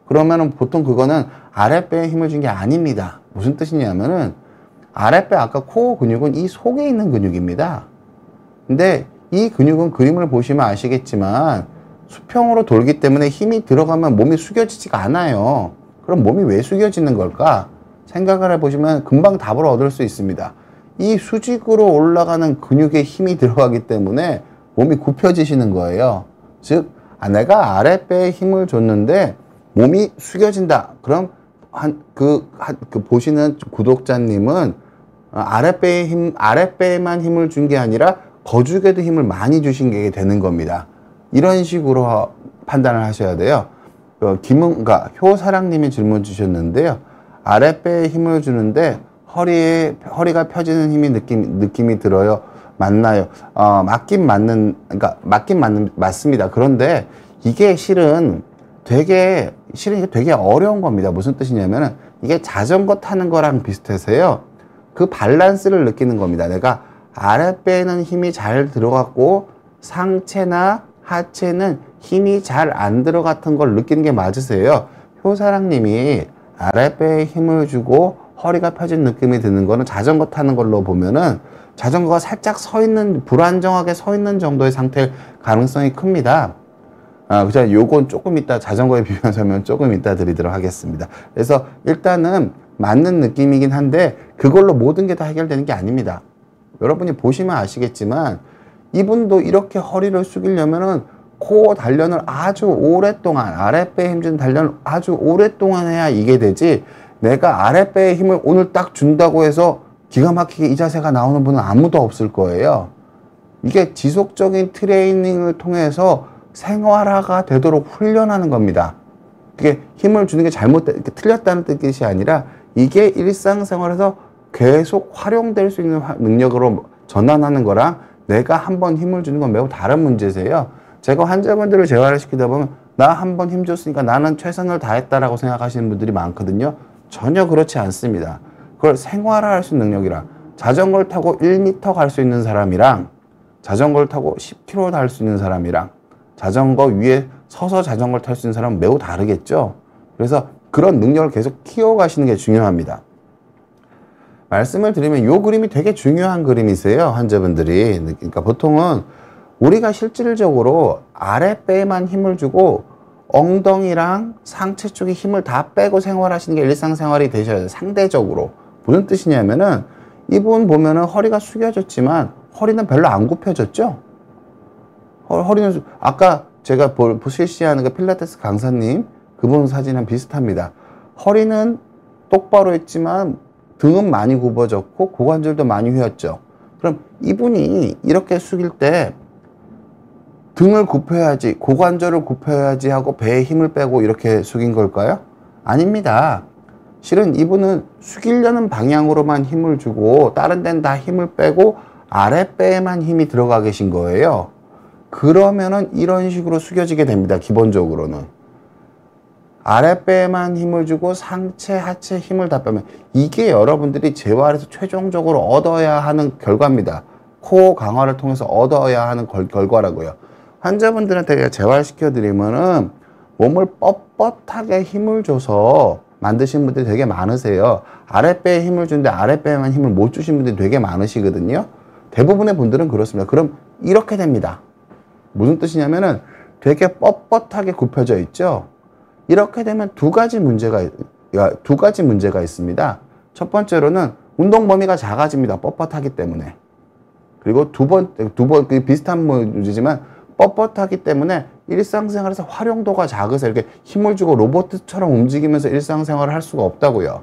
그러면은 보통 그거는 아랫배에 힘을 준 게 아닙니다. 무슨 뜻이냐면은 아랫배, 아까 코어 근육은 이 속에 있는 근육입니다. 근데 이 근육은 그림을 보시면 아시겠지만 수평으로 돌기 때문에 힘이 들어가면 몸이 숙여지지가 않아요. 그럼 몸이 왜 숙여지는 걸까? 생각을 해보시면 금방 답을 얻을 수 있습니다. 이 수직으로 올라가는 근육에 힘이 들어가기 때문에 몸이 굽혀지시는 거예요. 즉, 내가 아랫배에 힘을 줬는데 몸이 숙여진다. 그럼 보시는 구독자님은 아랫배에만 힘을 준 게 아니라 거죽에도 힘을 많이 주신 게 되는 겁니다. 이런 식으로 판단을 하셔야 돼요. 그러니까 효사랑님이 질문 주셨는데요. 아랫배에 힘을 주는데 허리가 펴지는 힘이 느낌이 들어요. 맞나요? 맞습니다. 그런데 이게 실은 되게 어려운 겁니다. 무슨 뜻이냐면은 이게 자전거 타는 거랑 비슷해서요. 그 밸런스를 느끼는 겁니다. 내가 아랫배에는 힘이 잘 들어갔고 상체나 하체는 힘이 잘 안 들어갔던 걸 느끼는 게 맞으세요. 효사랑님이 아랫배에 힘을 주고 허리가 펴진 느낌이 드는 거는 자전거 타는 걸로 보면은 자전거가 살짝 서 있는, 불안정하게 서 있는 정도의 상태일 가능성이 큽니다. 그죠? 요건 조금 이따 자전거에 비유한 설명 조금 이따 드리도록 하겠습니다. 그래서 일단은 맞는 느낌이긴 한데 그걸로 모든 게 다 해결되는 게 아닙니다. 여러분이 보시면 아시겠지만 이분도 이렇게 허리를 숙이려면은 코어 단련을 아주 오랫동안, 아랫배에 힘주는 단련을 아주 오랫동안 해야 이게 되지, 내가 아랫배에 힘을 오늘 딱 준다고 해서 기가 막히게 이 자세가 나오는 분은 아무도 없을 거예요. 이게 지속적인 트레이닝을 통해서 생활화가 되도록 훈련하는 겁니다. 그게 힘을 주는 게 틀렸다는 뜻이 아니라 이게 일상생활에서 계속 활용될 수 있는 능력으로 전환하는 거랑 내가 한번 힘을 주는 건 매우 다른 문제세요. 제가 환자분들을 재활을 시키다 보면 나 한번 힘 줬으니까 나는 최선을 다했다라고 생각하시는 분들이 많거든요. 전혀 그렇지 않습니다. 그걸 생활화할 수 있는 능력이랑 자전거를 타고 1m 갈 수 있는 사람이랑 자전거를 타고 10km 달 수 있는 사람이랑 자전거 위에 서서 자전거를 탈 수 있는 사람은 매우 다르겠죠. 그래서 그런 능력을 계속 키워가시는 게 중요합니다. 말씀을 드리면 이 그림이 되게 중요한 그림이세요, 환자분들이. 그러니까 보통은 우리가 실질적으로 아랫배에만 힘을 주고 엉덩이랑 상체 쪽에 힘을 다 빼고 생활하시는 게 일상생활이 되셔야 돼요. 상대적으로. 무슨 뜻이냐면은 이분 보면은 허리가 숙여졌지만 허리는 별로 안 굽혀졌죠? 허리는 아까 제가 실시하는 그 필라테스 강사님 그분 사진이랑 비슷합니다. 허리는 똑바로 했지만 등은 많이 굽어졌고 고관절도 많이 휘었죠. 그럼 이분이 이렇게 숙일 때 등을 굽혀야지, 고관절을 굽혀야지 하고 배에 힘을 빼고 이렇게 숙인 걸까요? 아닙니다. 실은 이분은 숙이려는 방향으로만 힘을 주고 다른 데는 다 힘을 빼고 아랫배에만 힘이 들어가 계신 거예요. 그러면은 이런 식으로 숙여지게 됩니다. 기본적으로는. 아랫배에만 힘을 주고 상체, 하체 힘을 다 빼면 이게 여러분들이 재활에서 최종적으로 얻어야 하는 결과입니다. 코어 강화를 통해서 얻어야 하는 결과라고요. 환자분들한테 재활시켜드리면은 몸을 뻣뻣하게 힘을 줘서 만드신 분들이 되게 많으세요. 아랫배에 힘을 주는데 아랫배에만 힘을 못 주신 분들이 되게 많으시거든요. 대부분의 분들은 그렇습니다. 그럼 이렇게 됩니다. 무슨 뜻이냐면은 되게 뻣뻣하게 굽혀져 있죠. 이렇게 되면 두 가지 문제가 있습니다. 첫 번째로는 운동 범위가 작아집니다. 뻣뻣하기 때문에. 그리고 두 번 비슷한 문제지만 뻣뻣하기 때문에 일상생활에서 활용도가 작으세요. 이렇게 힘을 주고 로봇처럼 움직이면서 일상생활을 할 수가 없다고요.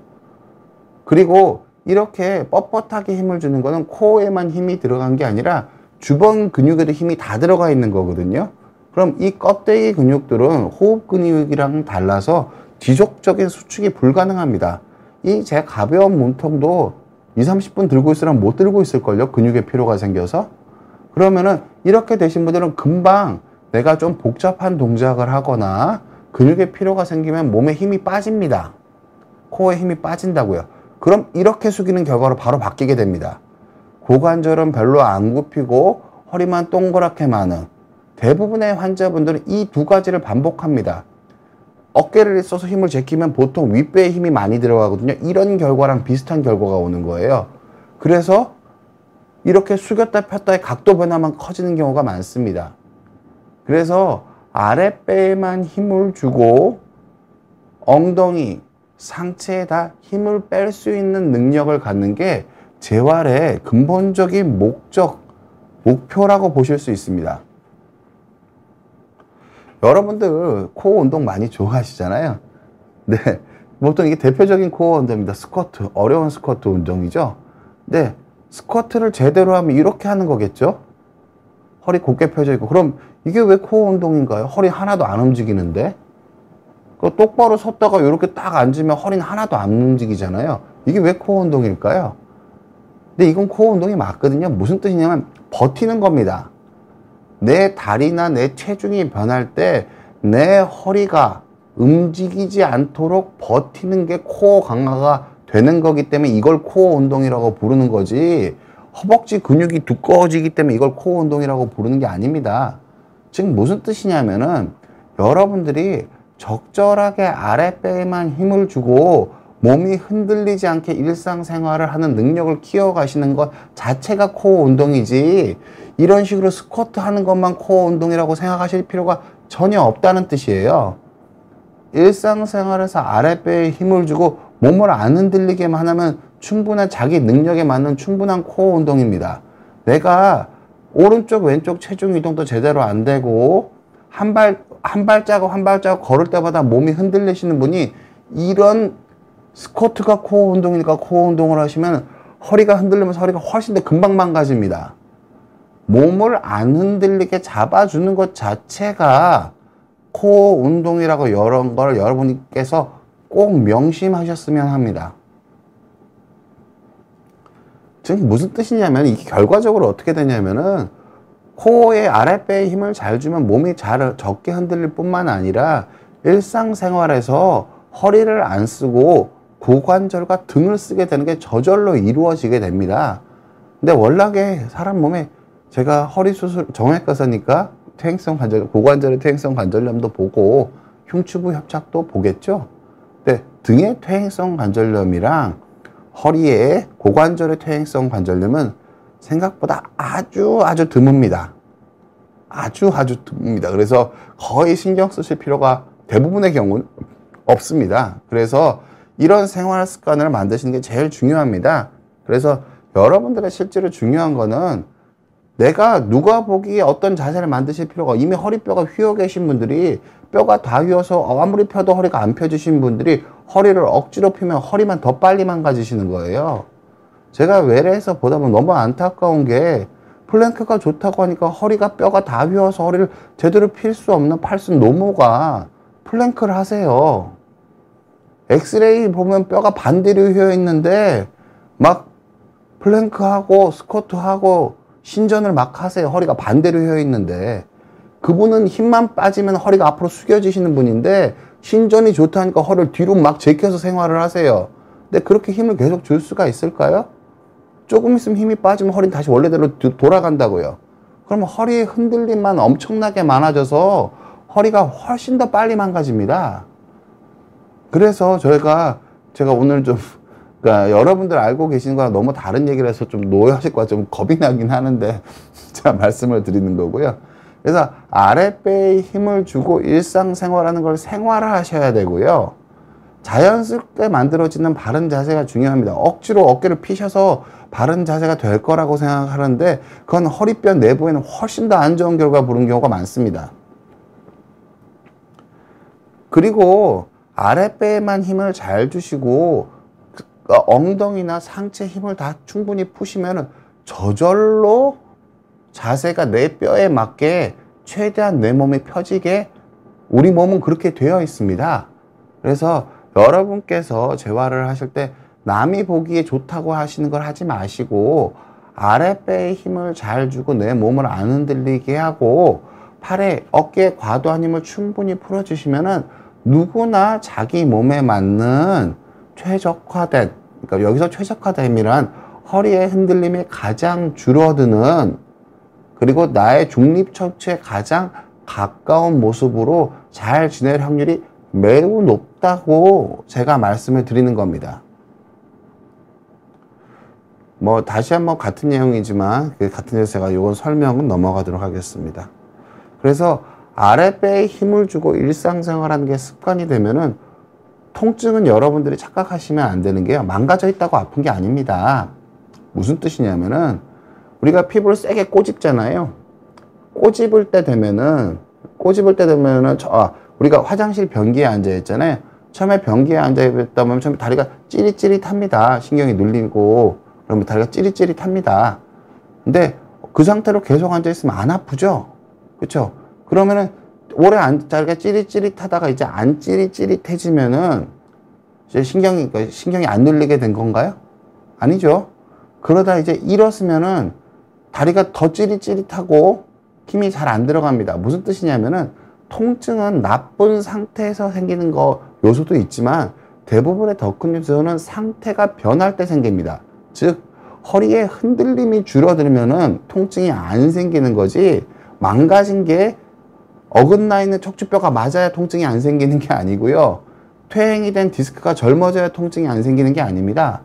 그리고 이렇게 뻣뻣하게 힘을 주는 거는 코어에만 힘이 들어간 게 아니라 주변 근육에도 힘이 다 들어가 있는 거거든요. 그럼 이 껍데기 근육들은 호흡 근육이랑 달라서 지속적인 수축이 불가능합니다. 이 제 가벼운 몸통도 20-30분 들고 있으면 못 들고 있을걸요. 근육에 피로가 생겨서. 그러면은 이렇게 되신 분들은 금방 내가 좀 복잡한 동작을 하거나 근육에 피로가 생기면 몸에 힘이 빠집니다. 코어에 힘이 빠진다고요. 그럼 이렇게 숙이는 결과로 바로 바뀌게 됩니다. 고관절은 별로 안 굽히고 허리만 동그랗게 많은 대부분의 환자분들은 이 두 가지를 반복합니다. 어깨를 써서 힘을 제끼면 보통 윗배에 힘이 많이 들어가거든요. 이런 결과랑 비슷한 결과가 오는 거예요. 그래서 이렇게 숙였다 폈다의 각도 변화만 커지는 경우가 많습니다. 그래서 아랫배에만 힘을 주고 엉덩이, 상체에다 힘을 뺄 수 있는 능력을 갖는 게 재활의 근본적인 목표라고 보실 수 있습니다. 여러분들 코어 운동 많이 좋아하시잖아요. 네, 보통 이게 대표적인 코어 운동입니다. 스쿼트, 어려운 스쿼트 운동이죠. 네, 스쿼트를 제대로 하면 이렇게 하는 거겠죠? 허리 곧게 펴져 있고. 그럼 이게 왜 코어 운동인가요? 허리 하나도 안 움직이는데? 똑바로 섰다가 이렇게 딱 앉으면 허리는 하나도 안 움직이잖아요. 이게 왜 코어 운동일까요? 근데 이건 코어 운동이 맞거든요. 무슨 뜻이냐면 버티는 겁니다. 내 다리나 내 체중이 변할 때 내 허리가 움직이지 않도록 버티는 게 코어 강화가 되는 거기 때문에 이걸 코어 운동이라고 부르는 거지, 허벅지 근육이 두꺼워지기 때문에 이걸 코어 운동이라고 부르는 게 아닙니다. 지금 무슨 뜻이냐면은 여러분들이 적절하게 아랫배에만 힘을 주고 몸이 흔들리지 않게 일상생활을 하는 능력을 키워가시는 것 자체가 코어 운동이지, 이런 식으로 스쿼트 하는 것만 코어 운동이라고 생각하실 필요가 전혀 없다는 뜻이에요. 일상생활에서 아랫배에 힘을 주고 몸을 안 흔들리게만 하면 충분한 자기 능력에 맞는 충분한 코어 운동입니다. 내가 오른쪽 왼쪽 체중 이동도 제대로 안 되고 한 발자국 걸을 때마다 몸이 흔들리시는 분이 이런 스쿼트가 코어 운동이니까 코어 운동을 하시면 허리가 흔들리면서 허리가 훨씬 더 금방 망가집니다. 몸을 안 흔들리게 잡아주는 것 자체가 코어 운동이라고 이런 걸 여러분께서 꼭 명심하셨으면 합니다. 즉 무슨 뜻이냐면, 이게 결과적으로 어떻게 되냐면은 코어의 아랫배에 힘을 잘 주면 몸이 적게 흔들릴 뿐만 아니라 일상생활에서 허리를 안 쓰고 고관절과 등을 쓰게 되는 게 저절로 이루어지게 됩니다. 근데 워낙에 사람 몸에, 제가 허리 수술 정형외과사니까 고관절의 퇴행성 관절염도 보고 흉추부 협착도 보겠죠. 근데 등의 퇴행성 관절염이랑 허리의 고관절의 퇴행성 관절염은 생각보다 아주 드뭅니다. 아주 드뭅니다. 그래서 거의 신경 쓰실 필요가 대부분의 경우는 없습니다. 그래서 이런 생활 습관을 만드시는 게 제일 중요합니다. 그래서 여러분들의 실제로 중요한 거는, 내가 누가 보기에 어떤 자세를 만드실 필요가, 이미 허리뼈가 휘어 계신 분들이, 뼈가 다 휘어서 아무리 펴도 허리가 안 펴지신 분들이 허리를 억지로 펴면 허리만 더 빨리 망가지시는 거예요. 제가 외래에서 보다 보면 너무 안타까운 게, 플랭크가 좋다고 하니까 허리가 뼈가 다 휘어서 허리를 제대로 필 수 없는 팔순 노모가 플랭크를 하세요. 엑스레이 보면 뼈가 반대로 휘어 있는데 막 플랭크하고 스쿼트하고 신전을 막 하세요. 허리가 반대로 휘어 있는데. 그분은 힘만 빠지면 허리가 앞으로 숙여지시는 분인데, 신전이 좋다니까 허리를 뒤로 막 제껴서 생활을 하세요. 근데 그렇게 힘을 계속 줄 수가 있을까요? 조금 있으면 힘이 빠지면 허리는 다시 원래대로 돌아간다고요. 그러면 허리의 흔들림만 엄청나게 많아져서 허리가 훨씬 더 빨리 망가집니다. 그래서 제가 오늘 좀, 그러니까 여러분들 알고 계시는 거랑 너무 다른 얘기를 해서 좀 노여하실 거라 좀 겁이 나긴 하는데 제가 말씀을 드리는 거고요. 그래서 아랫배에 힘을 주고 일상생활하는 걸 생활을 하셔야 되고요. 자연스럽게 만들어지는 바른 자세가 중요합니다. 억지로 어깨를 피셔서 바른 자세가 될 거라고 생각하는데, 그건 허리뼈 내부에는 훨씬 더 안 좋은 결과 보는 경우가 많습니다. 그리고 아랫배에만 힘을 잘 주시고 엉덩이나 상체 힘을 다 충분히 푸시면 저절로 자세가 내 뼈에 맞게 최대한 내 몸이 펴지게, 우리 몸은 그렇게 되어 있습니다. 그래서 여러분께서 재활을 하실 때 남이 보기에 좋다고 하시는 걸 하지 마시고, 아랫배에 힘을 잘 주고 내 몸을 안 흔들리게 하고 팔에, 어깨에 과도한 힘을 충분히 풀어주시면은 누구나 자기 몸에 맞는 최적화된, 그러니까 여기서 최적화됨이란 허리의 흔들림이 가장 줄어드는, 그리고 나의 중립 척추에 가장 가까운 모습으로 잘 지낼 확률이 매우 높다고 제가 말씀을 드리는 겁니다. 뭐 다시 한번 같은 내용이지만 그 같은 데서 제가 이건 설명은 넘어가도록 하겠습니다. 그래서 아랫배에 힘을 주고 일상생활하는 게 습관이 되면은, 통증은 여러분들이 착각하시면 안 되는 게요, 망가져 있다고 아픈 게 아닙니다. 무슨 뜻이냐면은, 우리가 피부를 세게 꼬집잖아요. 꼬집을 때 되면은 우리가 화장실 변기에 앉아 있잖아요. 처음에 변기에 앉아 있다 보면 처음에 다리가 찌릿찌릿합니다. 신경이 눌리고 그러면 다리가 찌릿찌릿합니다. 근데 그 상태로 계속 앉아 있으면 안 아프죠? 그렇죠? 그러면은 오래 다리가 찌릿찌릿하다가 이제 안 찌릿찌릿해지면은 이제 신경이 안 눌리게 된 건가요? 아니죠. 그러다 이제 일었으면은 다리가 더 찌릿찌릿하고 힘이 잘 안 들어갑니다. 무슨 뜻이냐면은, 통증은 나쁜 상태에서 생기는 요소도 있지만 대부분의 더 큰 요소는 상태가 변할 때 생깁니다. 즉 허리에 흔들림이 줄어들면은 통증이 안 생기는 거지, 망가진 게 어긋나 있는 척추뼈가 맞아야 통증이 안 생기는 게 아니고요. 퇴행이 된 디스크가 젊어져야 통증이 안 생기는 게 아닙니다.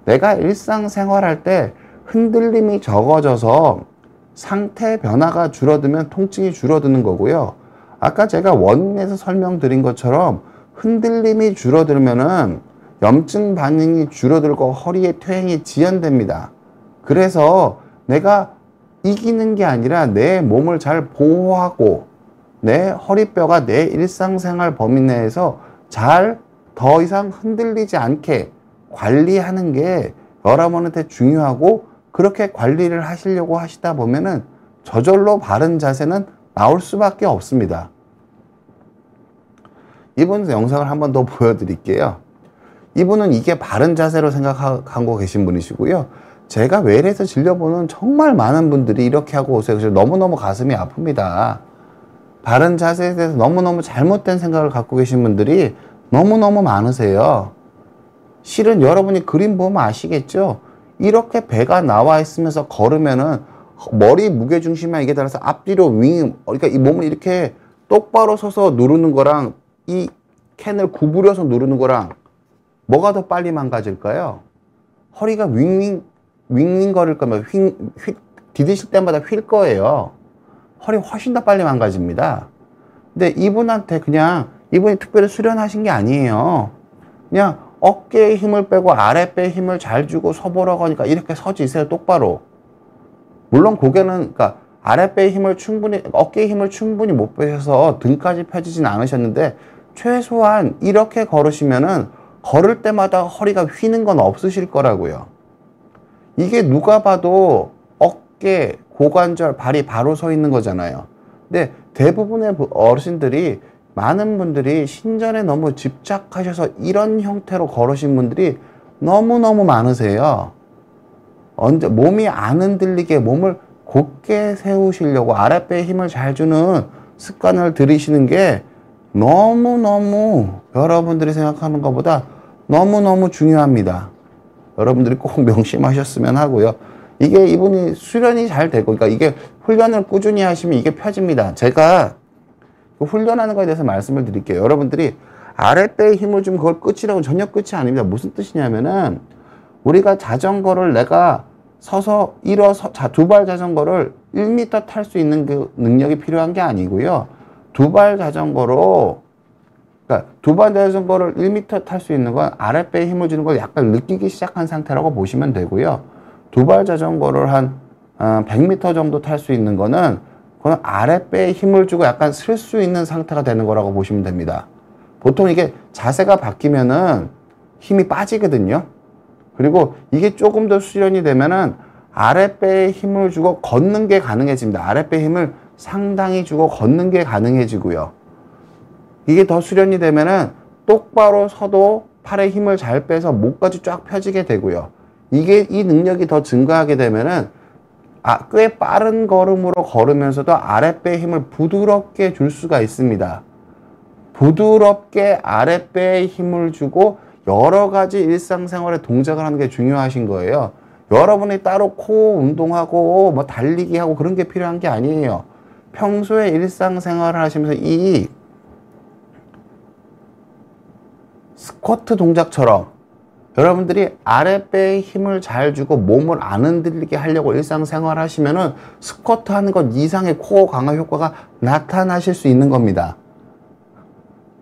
내가 일상생활할 때 흔들림이 적어져서 상태 변화가 줄어들면 통증이 줄어드는 거고요. 아까 제가 원인에서 설명드린 것처럼 흔들림이 줄어들면은 염증 반응이 줄어들고 허리의 퇴행이 지연됩니다. 그래서 내가 이기는 게 아니라 내 몸을 잘 보호하고 내 허리뼈가 내 일상생활 범위 내에서 잘 더 이상 흔들리지 않게 관리하는 게 여러분한테 중요하고, 그렇게 관리를 하시려고 하시다 보면은 저절로 바른 자세는 나올 수밖에 없습니다. 이분 영상을 한 번 더 보여드릴게요. 이분은 이게 바른 자세로 생각하고 계신 분이시고요. 제가 외래에서 진료보는 정말 많은 분들이 이렇게 하고 오세요. 그래서 너무너무 가슴이 아픕니다. 바른 자세에 대해서 너무너무 잘못된 생각을 갖고 계신 분들이 너무너무 많으세요. 실은 여러분이 그림 보면 아시겠죠? 이렇게 배가 나와 있으면서 걸으면은 머리 무게중심만 이게 따라서 앞뒤로 그러니까 이 몸을 이렇게 똑바로 서서 누르는 거랑 이 캔을 구부려서 누르는 거랑 뭐가 더 빨리 망가질까요? 허리가 윙윙 거릴 거면 디디실 때마다 휠 거예요. 허리 훨씬 더 빨리 망가집니다. 근데 이분한테 이분이 특별히 수련하신 게 아니에요. 그냥 어깨에 힘을 빼고 아랫배에 힘을 잘 주고 서보라고 하니까 이렇게 서지세요, 똑바로. 물론 고개는, 그러니까 어깨에 힘을 충분히 못 빼셔서 등까지 펴지진 않으셨는데, 최소한 이렇게 걸으시면은 걸을 때마다 허리가 휘는 건 없으실 거라고요. 이게 누가 봐도 어깨, 고관절, 발이 바로 서 있는 거잖아요. 근데 대부분의 어르신들이, 많은 분들이 신전에 너무 집착하셔서 이런 형태로 걸으신 분들이 너무너무 많으세요. 몸이 안 흔들리게 몸을 곧게 세우시려고 아랫배에 힘을 잘 주는 습관을 들이시는 게 너무너무 여러분들이 생각하는 것보다 너무너무 중요합니다. 여러분들이 꼭 명심하셨으면 하고요. 이게 이분이 수련이 잘 되고, 그러니까 이게 훈련을 꾸준히 하시면 이게 펴집니다. 제가 훈련하는 거에 대해서 말씀을 드릴게요. 여러분들이 아랫배에 힘을 주면 그걸 끝이라고, 전혀 끝이 아닙니다. 무슨 뜻이냐면은, 우리가 자전거를 내가 서서 일어서 두발 자전거를 1m 탈 수 있는 그 능력이 필요한 게 아니고요. 두발 자전거를 1m 탈 수 있는 건 아랫배에 힘을 주는 걸 약간 느끼기 시작한 상태라고 보시면 되고요. 두발 자전거를 한 100m 정도 탈 수 있는 거는 그건 아랫배에 힘을 주고 약간 쓸 수 있는 상태가 되는 거라고 보시면 됩니다. 보통 이게 자세가 바뀌면은 힘이 빠지거든요. 그리고 이게 조금 더 수련이 되면은 아랫배에 힘을 주고 걷는 게 가능해집니다. 아랫배에 힘을 상당히 주고 걷는 게 가능해지고요. 이게 더 수련이 되면은 똑바로 서도 팔에 힘을 잘 빼서 목까지 쫙 펴지게 되고요. 이 능력이 더 증가하게 되면은 꽤 빠른 걸음으로 걸으면서도 아랫배에 힘을 부드럽게 줄 수가 있습니다. 부드럽게 아랫배에 힘을 주고 여러 가지 일상생활의 동작을 하는 게 중요하신 거예요. 여러분이 따로 코어 운동하고 뭐 달리기 하고 그런 게 필요한 게 아니에요. 평소에 일상생활을 하시면서 이 스쿼트 동작처럼 여러분들이 아랫배에 힘을 잘 주고 몸을 안 흔들리게 하려고 일상생활 하시면은 스쿼트 하는 것 이상의 코어 강화 효과가 나타나실 수 있는 겁니다.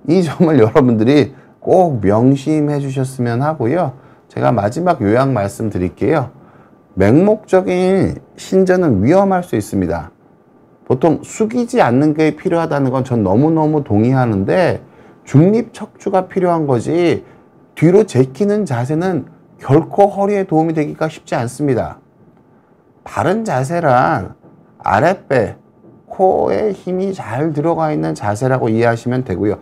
이 점을 여러분들이 꼭 명심해 주셨으면 하고요. 제가 마지막 요약 말씀드릴게요. 맹목적인 신전은 위험할 수 있습니다. 보통 숙이지 않는 게 필요하다는 건 전 너무너무 동의하는데, 중립 척추가 필요한 거지 뒤로 제끼는 자세는 결코 허리에 도움이 되기가 쉽지 않습니다. 바른 자세란 아랫배, 코어에 힘이 잘 들어가 있는 자세라고 이해하시면 되고요.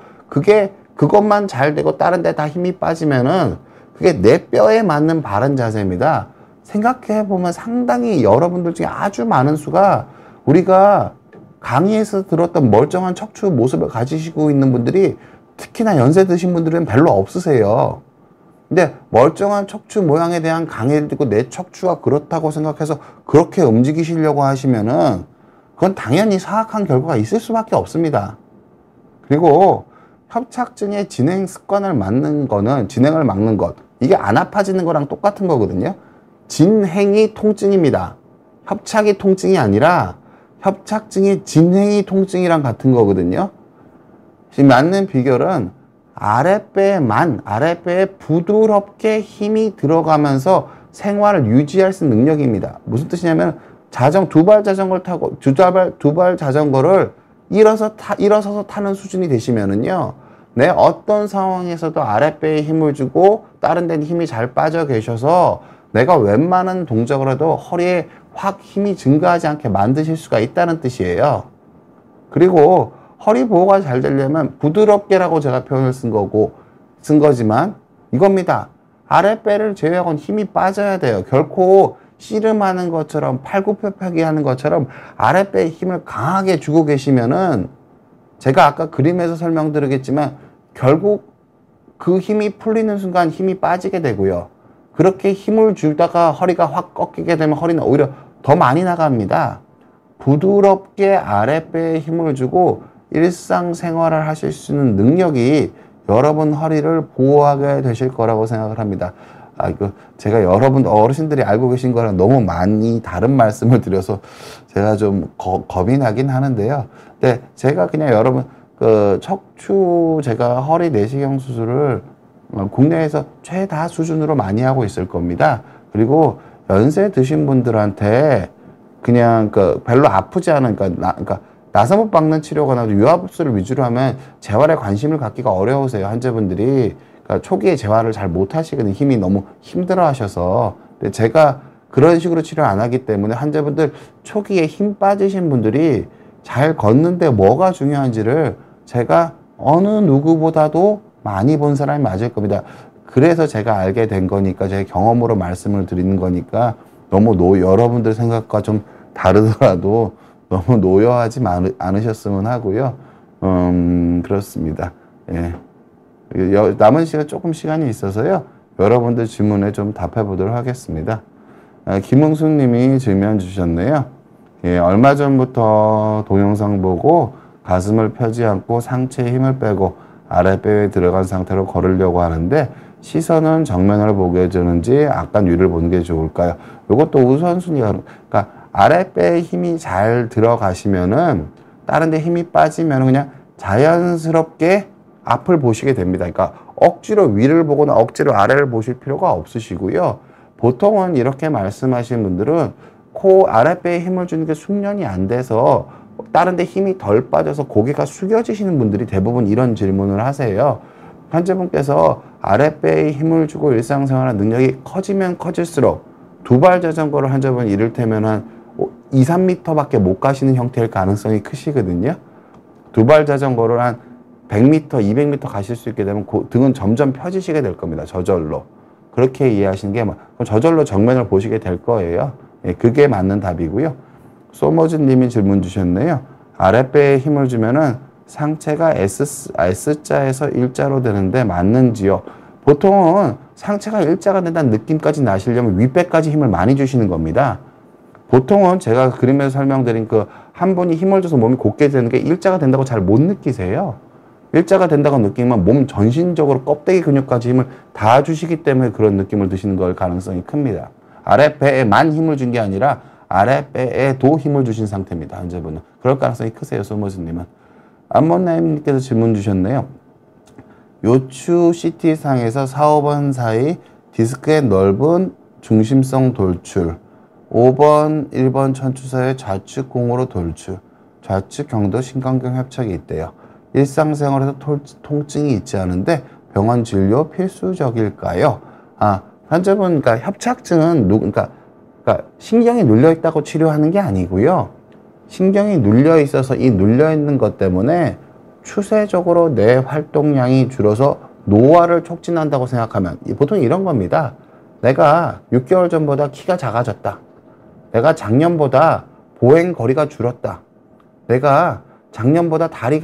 그것만 잘 되고 다른 데 다 힘이 빠지면은 그게 내 뼈에 맞는 바른 자세입니다. 생각해보면 상당히 여러분들 중에 아주 많은 수가 우리가 강의에서 들었던 멀쩡한 척추 모습을 가지시고 있는 분들이, 특히나 연세 드신 분들은 별로 없으세요. 근데 멀쩡한 척추 모양에 대한 강의를 듣고 내 척추가 그렇다고 생각해서 그렇게 움직이시려고 하시면은 그건 당연히 사악한 결과가 있을 수밖에 없습니다. 그리고 협착증의 진행 습관을 막는 거는, 진행을 막는 것, 이게 안 아파지는 거랑 똑같은 거거든요. 진행이 통증입니다. 협착이 통증이 아니라 협착증의 진행이 통증이랑 같은 거거든요. 지금 맞는 비결은 아랫배에 부드럽게 힘이 들어가면서 생활을 유지할 수 있는 능력입니다. 무슨 뜻이냐면, 두발 자전거를 타고, 두발 자전거를 일어서서 타는 수준이 되시면은요, 내 어떤 상황에서도 아랫배에 힘을 주고 다른 데는 힘이 잘 빠져 계셔서 내가 웬만한 동작을 해도 허리에 확 힘이 증가하지 않게 만드실 수가 있다는 뜻이에요. 그리고 허리 보호가 잘 되려면 부드럽게라고 제가 표현을 쓴 거지만 이겁니다. 아랫배를 제외하고는 힘이 빠져야 돼요. 결코 씨름하는 것처럼 팔굽혀펴기 하는 것처럼 아랫배에 힘을 강하게 주고 계시면은, 제가 아까 그림에서 설명드리겠지만 결국 그 힘이 풀리는 순간 힘이 빠지게 되고요. 그렇게 힘을 주다가 허리가 확 꺾이게 되면 허리는 오히려 더 많이 나갑니다. 부드럽게 아랫배에 힘을 주고 일상생활을 하실 수 있는 능력이 여러분 허리를 보호하게 되실 거라고 생각을 합니다. 제가 여러분 어르신들이 알고 계신 거랑 너무 많이 다른 말씀을 드려서 제가 좀 겁이 나긴 하는데요. 근데 제가 그냥 여러분 제가 허리 내시경 수술을 국내에서 최다 수준으로 많이 하고 있을 겁니다. 그리고 연세 드신 분들한테 그냥 별로 아프지 않은, 나사못 박는 치료거나 유압수를 위주로 하면 재활에 관심을 갖기가 어려우세요, 환자분들이. 초기에 재활을 잘 못하시거든요. 힘이 너무 힘들어 하셔서. 근데 제가 그런 식으로 치료 안 하기 때문에 환자분들 초기에 힘 빠지신 분들이 잘 걷는데 뭐가 중요한지를 제가 어느 누구보다도 많이 본 사람이 맞을 겁니다. 그래서 제가 알게 된 거니까, 제 경험으로 말씀을 드리는 거니까, 너무 여러분들 생각과 좀 다르더라도 너무 노여하지 않으셨으면 하고요. 그렇습니다. 예. 남은 시간이 있어서요, 여러분들 질문에 좀 답해 보도록 하겠습니다. 김흥숙 님이 질문 주셨네요. 예, 얼마 전부터 동영상 보고 가슴을 펴지 않고 상체에 힘을 빼고 아랫배에 들어간 상태로 걸으려고 하는데, 시선은 정면을 보게 되는지 약간 위를 보는 게 좋을까요? 이것도 우선순위가, 그러니까 아랫배에 힘이 잘 들어가시면은 다른 데 힘이 빠지면 그냥 자연스럽게 앞을 보시게 됩니다. 그러니까 억지로 위를 보거나 억지로 아래를 보실 필요가 없으시고요. 보통은 이렇게 말씀하시는 분들은 아랫배에 힘을 주는 게 숙련이 안 돼서 다른 데 힘이 덜 빠져서 고개가 숙여지시는 분들이 대부분 이런 질문을 하세요. 환자분께서 아랫배에 힘을 주고 일상생활의 능력이 커지면 커질수록 두발 자전거를 환자분 이를테면 한 2, 3m밖에 못 가시는 형태일 가능성이 크시거든요. 두발 자전거를 한 100m, 200m 가실 수 있게 되면 등은 점점 펴지시게 될 겁니다. 저절로. 그렇게 이해하시는 게, 저절로 정면을 보시게 될 거예요. 예, 그게 맞는 답이고요. 소머즈 님이 질문 주셨네요. 아랫배에 힘을 주면은 상체가 S자에서 일자로 되는데 맞는지요? 보통은 상체가 일자가 된다는 느낌까지 나시려면 윗배까지 힘을 많이 주시는 겁니다. 보통은 제가 그림에서 설명드린 한 분이 힘을 줘서 몸이 곧게 되는 게 일자가 된다고 잘 못 느끼세요. 일자가 된다고 느끼면 몸 전신적으로 껍데기 근육까지 힘을 다 주시기 때문에 그런 느낌을 드시는 걸 가능성이 큽니다. 아랫배에만 힘을 준 게 아니라 아랫배에도 힘을 주신 상태입니다. 환자분은. 그럴 가능성이 크세요, 소머즈님은. 안몬나임님께서 질문 주셨네요. 요추 CT상에서 4, 5번 사이 디스크의 넓은 중심성 돌출, 5번, 1번 천추 사이의 좌측 공으로 돌출, 좌측 경도 신경경 협착이 있대요. 일상생활에서 통증이 있지 않은데 병원 진료 필수적일까요? 환자분, 협착증은 그러니까 신경이 눌려 있다고 치료하는 게 아니고요. 신경이 눌려 있어서 이 눌려 있는 것 때문에 추세적으로 뇌 활동량이 줄어서 노화를 촉진한다고 생각하면 보통 이런 겁니다. 내가 6개월 전보다 키가 작아졌다. 내가 작년보다 보행 거리가 줄었다. 내가 작년보다 다리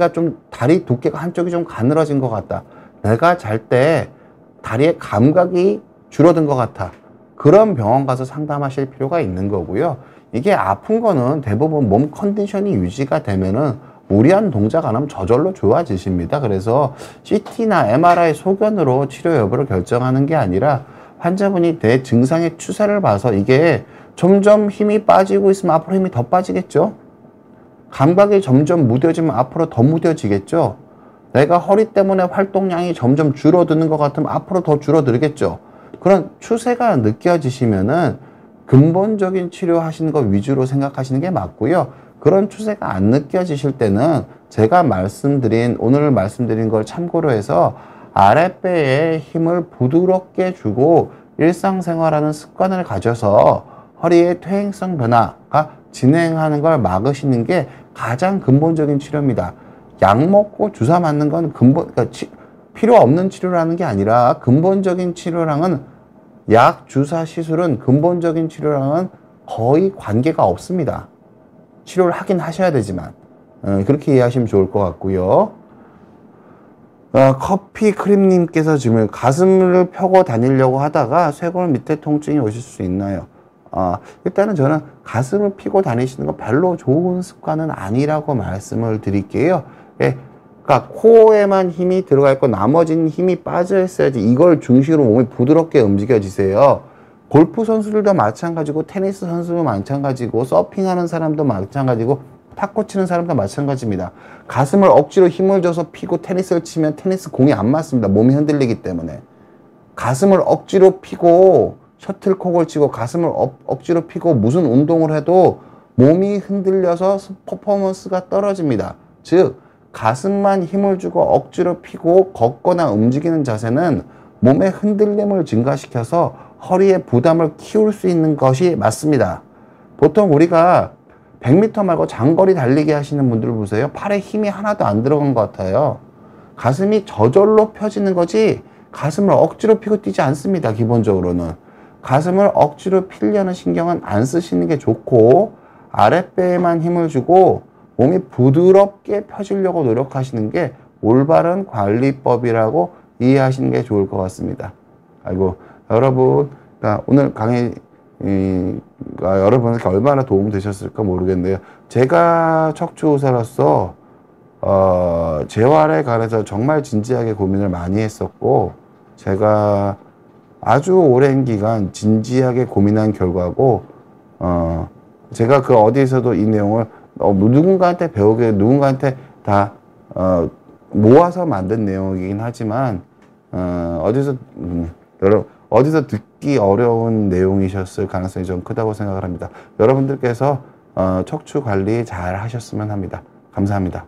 두께가 한쪽이 좀 가늘어진 것 같다. 내가 잘 때 다리의 감각이 줄어든 것 같아. 그런 병원 가서 상담하실 필요가 있는 거고요. 이게 아픈 거는 대부분 몸 컨디션이 유지가 되면은 무리한 동작 안 하면 저절로 좋아지십니다. 그래서 CT나 MRI 소견으로 치료 여부를 결정하는 게 아니라 환자분이 내 증상의 추세를 봐서 이게 점점 힘이 빠지고 있으면 앞으로 힘이 더 빠지겠죠. 감각이 점점 무뎌지면 앞으로 더 무뎌지겠죠. 내가 허리 때문에 활동량이 점점 줄어드는 것 같으면 앞으로 더 줄어들겠죠. 그런 추세가 느껴지시면은 근본적인 치료하시는 것 위주로 생각하시는 게 맞고요. 그런 추세가 안 느껴지실 때는 제가 오늘 말씀드린 걸 참고로 해서 아랫배에 힘을 부드럽게 주고 일상생활하는 습관을 가져서 허리의 퇴행성 변화가 진행하는 걸 막으시는 게 가장 근본적인 치료입니다. 약 먹고 주사 맞는 건 그러니까 필요 없는 치료라는 게 아니라 근본적인 치료랑은 약, 주사, 시술은 근본적인 치료랑은 거의 관계가 없습니다. 치료를 하긴 하셔야 되지만 그렇게 이해하시면 좋을 것 같고요. 커피 크림님께서 지금 가슴을 펴고 다니려고 하다가 쇄골 밑에 통증이 오실 수 있나요? 일단은 저는 가슴을 펴고 다니시는 거 별로 좋은 습관은 아니라고 말씀을 드릴게요. 예, 그러니까 코에만 힘이 들어가 있고 나머지는 힘이 빠져 있어야지 이걸 중심으로 몸이 부드럽게 움직여지세요. 골프 선수들도 마찬가지고 테니스 선수도 마찬가지고 서핑하는 사람도 마찬가지고 탁구 치는 사람도 마찬가지입니다. 가슴을 억지로 힘을 줘서 피고 테니스를 치면 테니스 공이 안 맞습니다. 몸이 흔들리기 때문에. 가슴을 억지로 피고 셔틀콕을 치고 가슴을 억지로 피고 무슨 운동을 해도 몸이 흔들려서 퍼포먼스가 떨어집니다. 즉 가슴만 힘을 주고 억지로 피고 걷거나 움직이는 자세는 몸의 흔들림을 증가시켜서 허리의 부담을 키울 수 있는 것이 맞습니다. 보통 우리가 100m 말고 장거리 달리기 하시는 분들 보세요. 팔에 힘이 하나도 안 들어간 것 같아요. 가슴이 저절로 펴지는 거지 가슴을 억지로 피고 뛰지 않습니다. 기본적으로는. 가슴을 억지로 피려는 신경은 안 쓰시는 게 좋고 아랫배에만 힘을 주고 몸이 부드럽게 펴지려고 노력하시는 게 올바른 관리법이라고 이해하시는 게 좋을 것 같습니다. 아이고 여러분 오늘 강의 여러분에게 얼마나 도움 되셨을까 모르겠네요. 제가 척추의사로서 재활에 관해서 정말 진지하게 고민을 많이 했었고 제가 아주 오랜 기간 진지하게 고민한 결과고 제가 그 어디에서도 이 내용을 누군가한테 배우게 누군가한테 다 모아서 만든 내용이긴 하지만 어디서 듣기 어려운 내용이셨을 가능성이 좀 크다고 생각을 합니다. 여러분들께서 척추 관리 잘 하셨으면 합니다. 감사합니다.